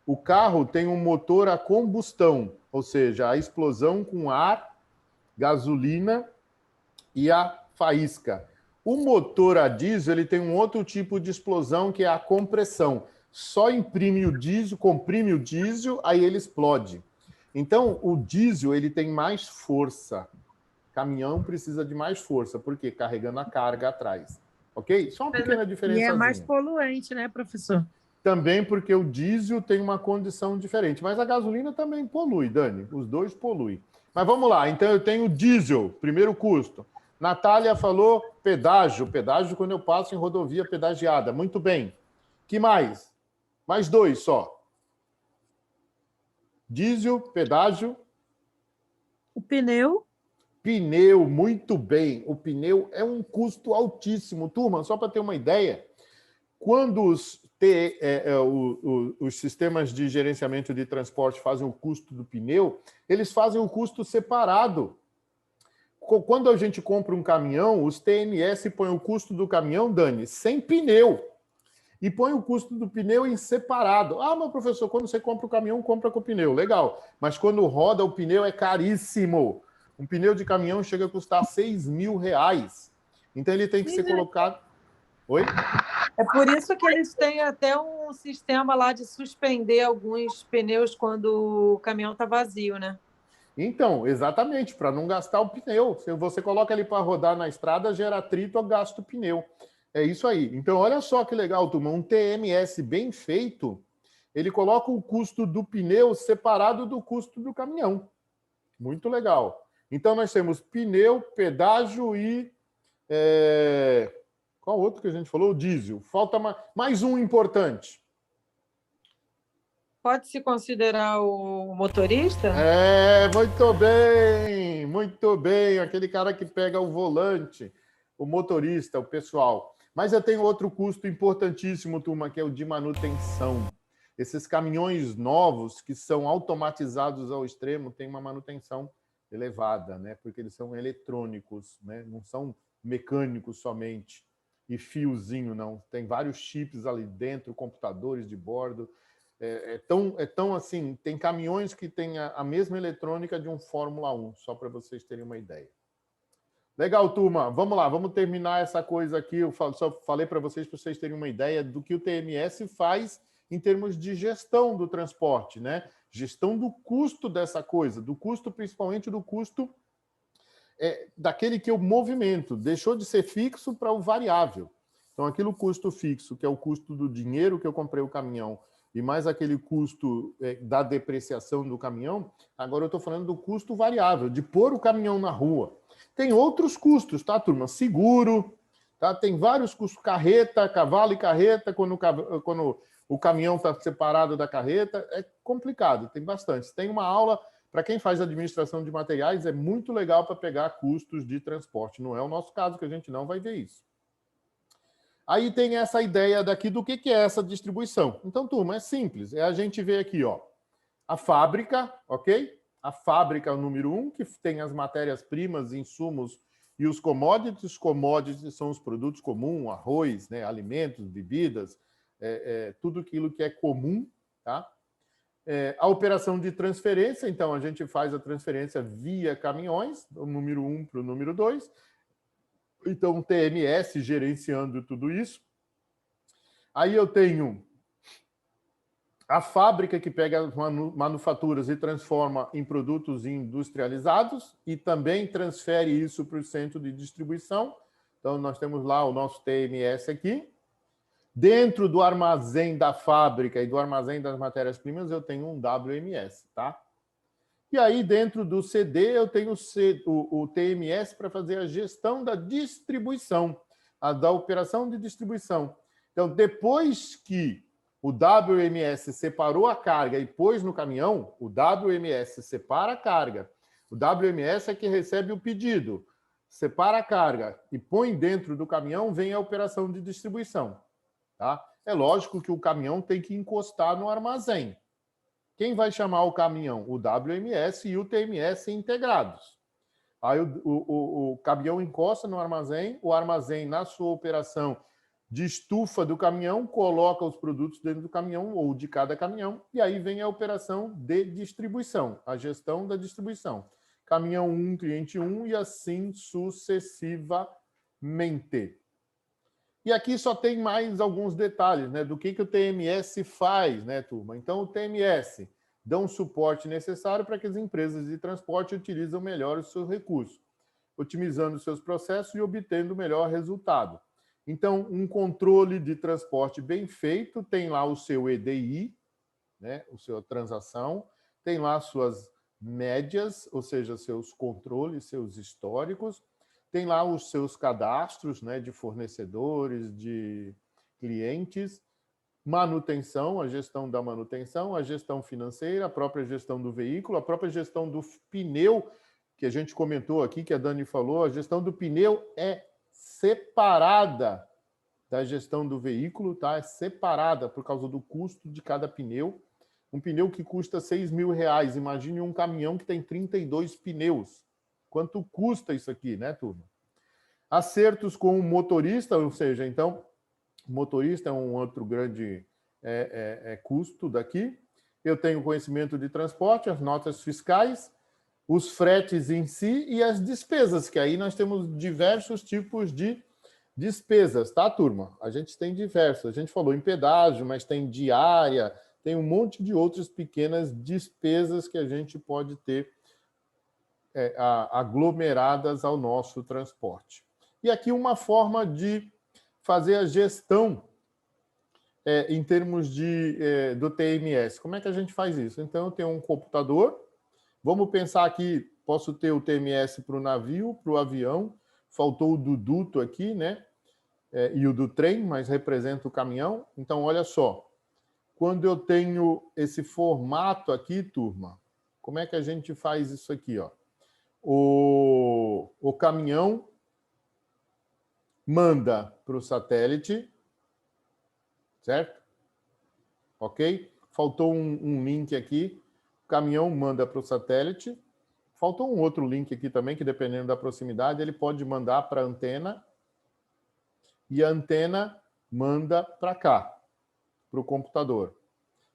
O carro tem um motor a combustão, ou seja, a explosão com ar, gasolina e a faísca. O motor a diesel ele tem um outro tipo de explosão que é a compressão. Só comprime o diesel, aí ele explode. Então, o diesel ele tem mais força. Caminhão precisa de mais força, porque carregando a carga atrás. Ok? Só uma pequena diferença. E é mais poluente, né, professor? Também porque o diesel tem uma condição diferente. Mas a gasolina também polui, Dani. Os dois poluem. Mas vamos lá. Então, eu tenho diesel, primeiro custo. Natália falou pedágio. Pedágio quando eu passo em rodovia pedagiada. Muito bem. Que mais? Mais 2 só. Diesel, pedágio. O pneu. Pneu, muito bem. O pneu é um custo altíssimo. Turma, só para ter uma ideia, quando os sistemas de gerenciamento de transporte fazem o custo do pneu, eles fazem o custo separado. Quando a gente compra um caminhão, os TMS põem o custo do caminhão, Dani, sem pneu. E põe o custo do pneu em separado. Ah, meu professor, quando você compra o caminhão, compra com o pneu. Legal. Mas quando roda o pneu é caríssimo. Um pneu de caminhão chega a custar R$6.000. Então ele tem que ser colocado... Oi? É por isso que eles têm até um sistema lá de suspender alguns pneus quando o caminhão está vazio, né? Então, exatamente, para não gastar o pneu. Se você coloca ele para rodar na estrada, gera atrito ou gasta o pneu. É isso aí. Então, olha só que legal, turma. Um TMS bem feito, ele coloca o custo do pneu separado do custo do caminhão. Muito legal. Então, nós temos pneu, pedágio e... Qual outro que a gente falou? O diesel. Falta mais um importante. Pode-se considerar o motorista? Muito bem, muito bem. Aquele cara que pega o volante, o motorista, o pessoal. Mas eu tenho outro custo importantíssimo, turma, que é o de manutenção. Esses caminhões novos que são automatizados ao extremo têm uma manutenção elevada, né? Porque eles são eletrônicos, né? Não são mecânicos somente e fiozinho, não. Tem vários chips ali dentro, computadores de bordo. É tão assim, tem caminhões que têm a mesma eletrônica de um Fórmula 1, só para vocês terem uma ideia. Legal, turma. Vamos lá, vamos terminar essa coisa aqui. Eu só falei para vocês terem uma ideia do que o TMS faz em termos de gestão do transporte, né? Gestão do custo dessa coisa, do custo, principalmente do custo daquele que eu movimento. Deixou de ser fixo para o variável. Então, aquele custo fixo, que é o custo do dinheiro que eu comprei o caminhão, e mais aquele custo da depreciação do caminhão, agora eu estou falando do custo variável, de pôr o caminhão na rua. Tem outros custos, tá, turma? Seguro, tá? Tem vários custos, carreta, cavalo e carreta, quando o caminhão está separado da carreta, é complicado, tem bastante. Tem uma aula, para quem faz administração de materiais, é muito legal para pegar custos de transporte. Não é o nosso caso, que a gente não vai ver isso. Aí tem essa ideia daqui do que é essa distribuição. Então, turma, é simples. A gente vê aqui, ó, a fábrica, ok? A fábrica é o número 1, que tem as matérias-primas, insumos e os commodities. Os commodities são os produtos comuns, arroz, né, alimentos, bebidas, tudo aquilo que é comum, tá? A operação de transferência, então, a gente faz a transferência via caminhões, do número 1 para o número 2. Então, o TMS gerenciando tudo isso. Aí eu tenho a fábrica que pega as manufaturas e transforma em produtos industrializados e também transfere isso para o centro de distribuição. Então, nós temos lá o nosso TMS aqui. Dentro do armazém da fábrica e do armazém das matérias-primas, eu tenho um WMS, tá? E aí, dentro do CD, eu tenho o TMS para fazer a gestão da distribuição, da operação de distribuição. Então, depois que o WMS separou a carga e pôs no caminhão, o WMS separa a carga. O WMS é que recebe o pedido, separa a carga e põe dentro do caminhão, vem a operação de distribuição. Tá? É lógico que o caminhão tem que encostar no armazém. Quem vai chamar o caminhão? O WMS e o TMS integrados. Aí o caminhão encosta no armazém, o armazém, na sua operação de estufa do caminhão, coloca os produtos dentro do caminhão ou de cada caminhão, e aí vem a operação de distribuição, a gestão da distribuição. Caminhão 1, cliente 1 e assim sucessivamente. E aqui só tem mais alguns detalhes, né, do que o TMS faz, né, turma? Então, o TMS dá um suporte necessário para que as empresas de transporte utilizem melhor os seus recursos, otimizando seus processos e obtendo o melhor resultado. Então, um controle de transporte bem feito tem lá o seu EDI, né, a sua transação, tem lá suas médias, ou seja, seus controles, seus históricos, tem lá os seus cadastros, né, de fornecedores, de clientes, manutenção, a gestão da manutenção, a gestão financeira, a própria gestão do veículo, a própria gestão do pneu, que a gente comentou aqui, que a Dani falou, a gestão do pneu é separada da gestão do veículo, tá? É separada por causa do custo de cada pneu. Um pneu que custa R$6.000, imagine um caminhão que tem 32 pneus. Quanto custa isso aqui, né, turma? Acertos com o motorista, ou seja, então, o motorista é um outro grande custo daqui. Eu tenho conhecimento de transporte, as notas fiscais, os fretes em si e as despesas, que aí nós temos diversos tipos de despesas, tá, turma? A gente tem diversos. A gente falou em pedágio, mas tem diária, tem um monte de outras pequenas despesas que a gente pode ter aglomeradas ao nosso transporte. E aqui uma forma de fazer a gestão em termos do TMS. Como é que a gente faz isso? Então, eu tenho um computador. Vamos pensar aqui, posso ter o TMS para o navio, para o avião. Faltou o do duto aqui, né? E o do trem, mas representa o caminhão. Então, olha só. Quando eu tenho esse formato aqui, turma, como é que a gente faz isso aqui, ó? O caminhão manda para o satélite, certo? Ok? Faltou um link aqui. O caminhão manda para o satélite. Faltou um outro link aqui também, que dependendo da proximidade, ele pode mandar para a antena. E a antena manda para cá, para o computador.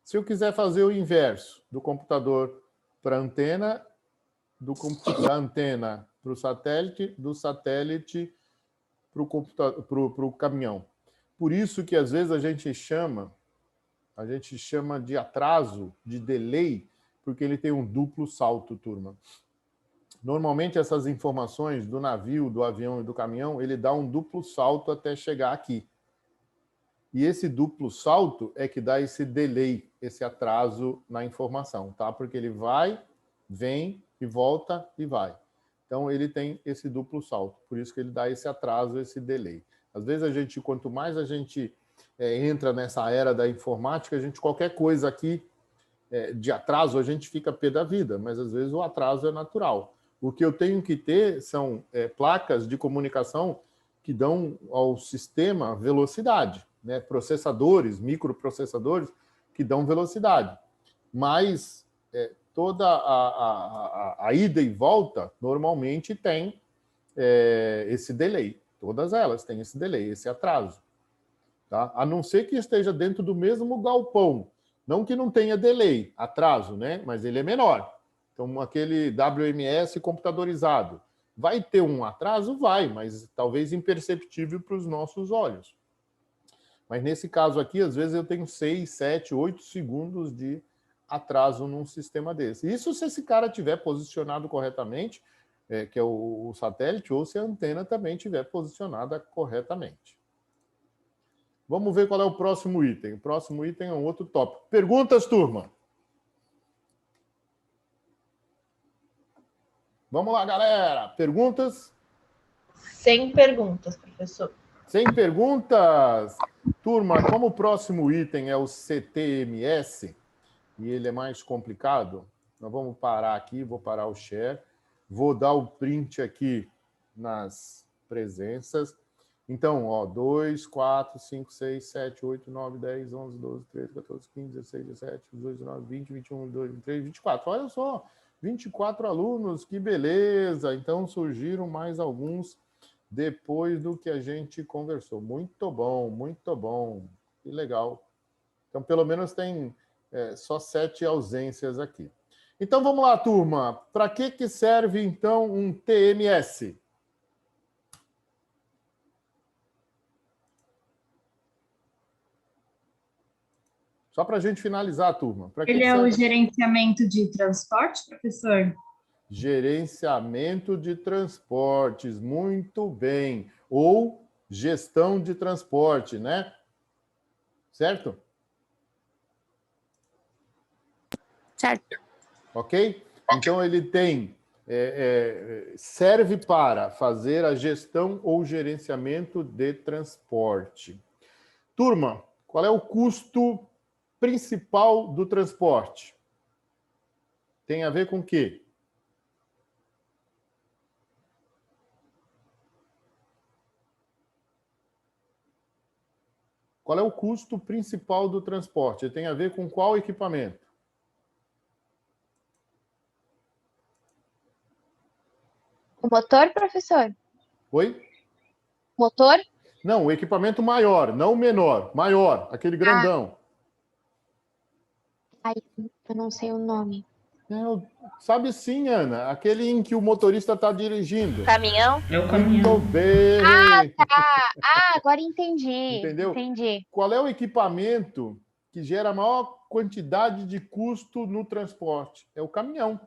Se eu quiser fazer o inverso, do computador para a antena, da antena para o satélite, do satélite para o caminhão. Por isso que, às vezes, a gente chama de atraso, de delay, porque ele tem um duplo salto, turma. Normalmente, essas informações do navio, do avião e do caminhão, ele dá um duplo salto até chegar aqui. E esse duplo salto é que dá esse delay, esse atraso na informação, tá? Porque ele vai, vem e volta e vai. Então, ele tem esse duplo salto. Por isso que ele dá esse atraso, esse delay. Às vezes, quanto mais a gente entra nessa era da informática, qualquer coisa aqui de atraso, a gente fica pé da vida. Mas, às vezes, o atraso é natural. O que eu tenho que ter são placas de comunicação que dão ao sistema velocidade, né? Processadores, microprocessadores que dão velocidade. Mas toda a ida e volta normalmente tem esse delay. Todas elas têm esse delay, esse atraso. Tá? A não ser que esteja dentro do mesmo galpão. Não que não tenha delay, atraso, né? Mas ele é menor. Então, aquele WMS computadorizado. Vai ter um atraso? Vai, mas talvez imperceptível para os nossos olhos. Mas nesse caso aqui, às vezes eu tenho 6, 7, 8 segundos de atraso num sistema desse. Isso se esse cara estiver posicionado corretamente, que é o satélite, ou se a antena também estiver posicionada corretamente. Vamos ver qual é o próximo item. O próximo item é um outro tópico. Perguntas, turma? Vamos lá, galera. Perguntas? Sem perguntas, professor. Sem perguntas? Turma, como o próximo item é o CTMS, e ele é mais complicado, nós vamos parar aqui, vou parar o share, vou dar o print aqui nas presenças. Então, ó, 2, 4, 5, 6, 7, 8, 9, 10, 11, 12, 13, 14, 15, 16, 17, 18, 19, 20, 21, 22, 23, 24. Olha só, 24 alunos, que beleza! Então, surgiram mais alguns depois do que a gente conversou. Muito bom, que legal. Então, pelo menos tem só 7 ausências aqui. Então, vamos lá, turma. Para que serve, então, um TMS? Só para a gente finalizar, turma. Ele é o gerenciamento de transporte, professor? Gerenciamento de transportes, muito bem. Ou gestão de transporte, né? Certo? Certo. Ok? Então, ele tem serve para fazer a gestão ou gerenciamento de transporte. Turma, qual é o custo principal do transporte? Tem a ver com o quê? Qual é o custo principal do transporte? Tem a ver com qual equipamento? O motor, professor? Oi? Motor? Não, o equipamento maior, não o menor. Maior, aquele grandão. Ai, eu não sei o nome. Sabe sim, Ana. Aquele em que o motorista está dirigindo. Caminhão? É o caminhão. Muito bem. Tá. Agora entendi. Entendeu? Entendi. Qual é o equipamento que gera a maior quantidade de custo no transporte? É o caminhão.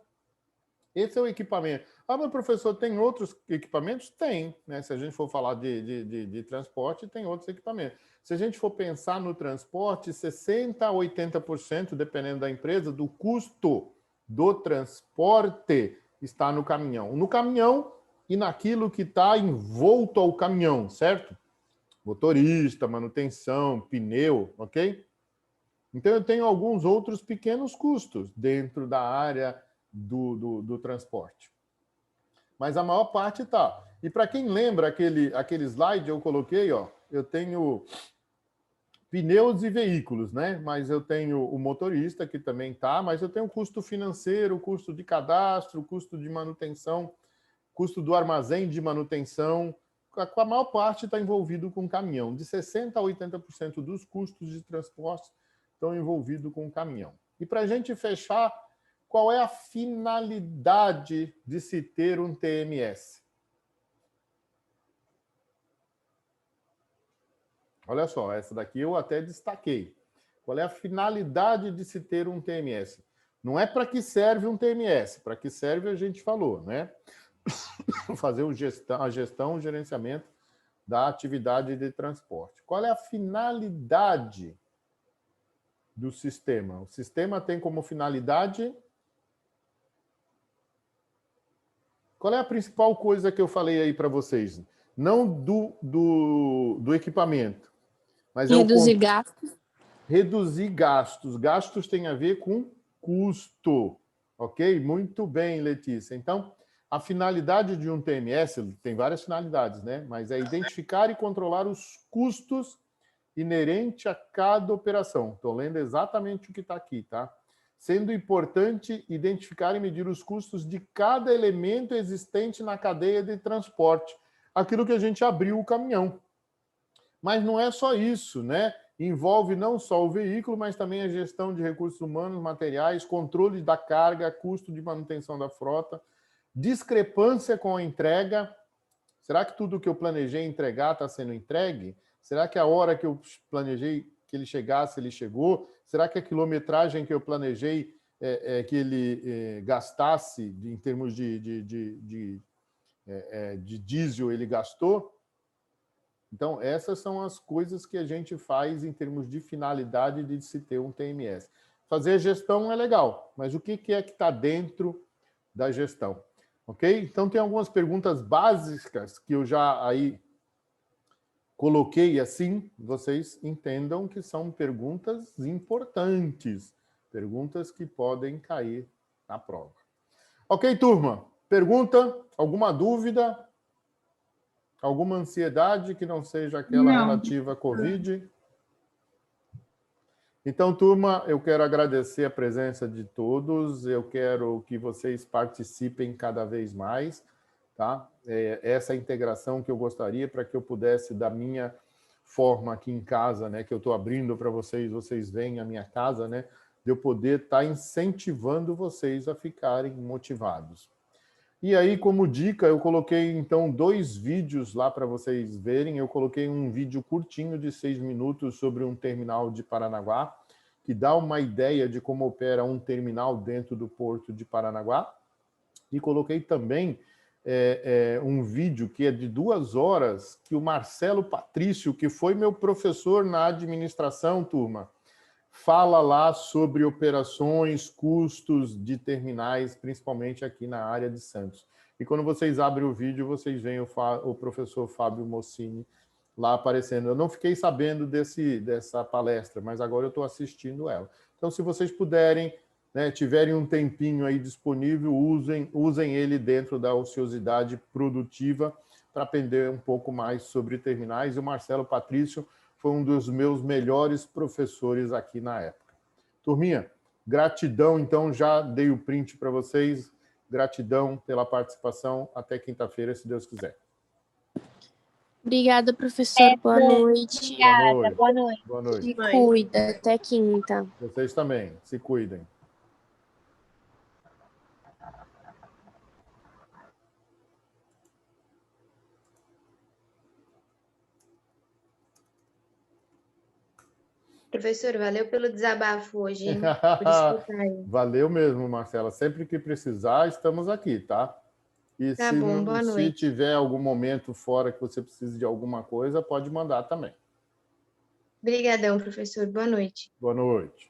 Esse é o equipamento. Ah, mas professor, tem outros equipamentos? Tem, né? Se a gente for falar de transporte, tem outros equipamentos. Se a gente for pensar no transporte, 60% a 80%, dependendo da empresa, do custo do transporte está no caminhão. No caminhão e naquilo que está envolto ao caminhão, certo? Motorista, manutenção, pneu, ok? Então, eu tenho alguns outros pequenos custos dentro da área do transporte. Mas a maior parte está. E para quem lembra aquele slide eu coloquei, ó, eu tenho pneus e veículos, né? Mas eu tenho o motorista, que também está, mas eu tenho o custo financeiro, custo de cadastro, custo de manutenção, custo do armazém de manutenção. A maior parte está envolvido com caminhão. De 60% a 80% dos custos de transporte estão envolvidos com caminhão. E para a gente fechar, qual é a finalidade de se ter um TMS? Olha só, essa daqui eu até destaquei. Qual é a finalidade de se ter um TMS? Não é para que serve um TMS, para que serve a gente falou, né? Fazer a gestão, o gerenciamento da atividade de transporte. Qual é a finalidade do sistema? O sistema tem como finalidade... Qual é a principal coisa que eu falei aí para vocês? Não do equipamento, mas reduzir gastos. Reduzir gastos. Gastos tem a ver com custo, ok? Muito bem, Letícia. Então, a finalidade de um TMS, tem várias finalidades, né? Mas é identificar e controlar os custos inerentes a cada operação. Estou lendo exatamente o que está aqui, tá? Sendo importante identificar e medir os custos de cada elemento existente na cadeia de transporte. Aquilo que a gente abriu o caminhão. Mas não é só isso, né? Envolve não só o veículo, mas também a gestão de recursos humanos, materiais, controle da carga, custo de manutenção da frota, discrepância com a entrega. Será que tudo que eu planejei entregar está sendo entregue? Será que a hora que eu planejei que ele chegasse, ele chegou? Será que a quilometragem que eu planejei que ele gastasse em termos de diesel, ele gastou? Então, essas são as coisas que a gente faz em termos de finalidade de se ter um TMS. Fazer a gestão é legal, mas o que é que está dentro da gestão? Ok? Então, tem algumas perguntas básicas que eu já aí coloquei assim, vocês entendam que são perguntas importantes, perguntas que podem cair na prova. Ok, turma? Pergunta? Alguma dúvida? Alguma ansiedade que não seja aquela relativa à Covid? Então, turma, eu quero agradecer a presença de todos, eu quero que vocês participem cada vez mais, tá? Essa integração que eu gostaria para que eu pudesse, da minha forma aqui em casa, né, que eu estou abrindo para vocês, vocês veem a minha casa, né, de eu poder estar incentivando vocês a ficarem motivados. E aí, como dica, eu coloquei, então, 2 vídeos lá para vocês verem. Eu coloquei um vídeo curtinho de 6 minutos sobre um terminal de Paranaguá, que dá uma ideia de como opera um terminal dentro do Porto de Paranaguá. E coloquei também um vídeo que é de 2 horas, que o Marcelo Patrício, que foi meu professor na administração, turma, fala lá sobre operações, custos de terminais, principalmente aqui na área de Santos. E quando vocês abrem o vídeo, vocês veem o professor Fábio Mossini lá aparecendo. Eu não fiquei sabendo dessa palestra, mas agora eu estou assistindo ela. Então, se vocês puderem, né, tiverem um tempinho aí disponível, usem ele dentro da ociosidade produtiva para aprender um pouco mais sobre terminais. E o Marcelo Patrício foi um dos meus melhores professores aqui na época. Turminha, gratidão, então, já dei o print para vocês. Gratidão pela participação. Até quinta-feira, se Deus quiser. Obrigada, professor. Boa noite. Obrigada, boa noite. Boa noite. Se cuida. Até quinta. Vocês também. Se cuidem. Professor, valeu pelo desabafo hoje, hein? Por escutar aí. Valeu mesmo, Marcela. Sempre que precisar, estamos aqui, tá? E Tá bom, boa se noite. tiver algum momento fora que você precise de alguma coisa, pode mandar também. Obrigadão, professor. Boa noite. Boa noite.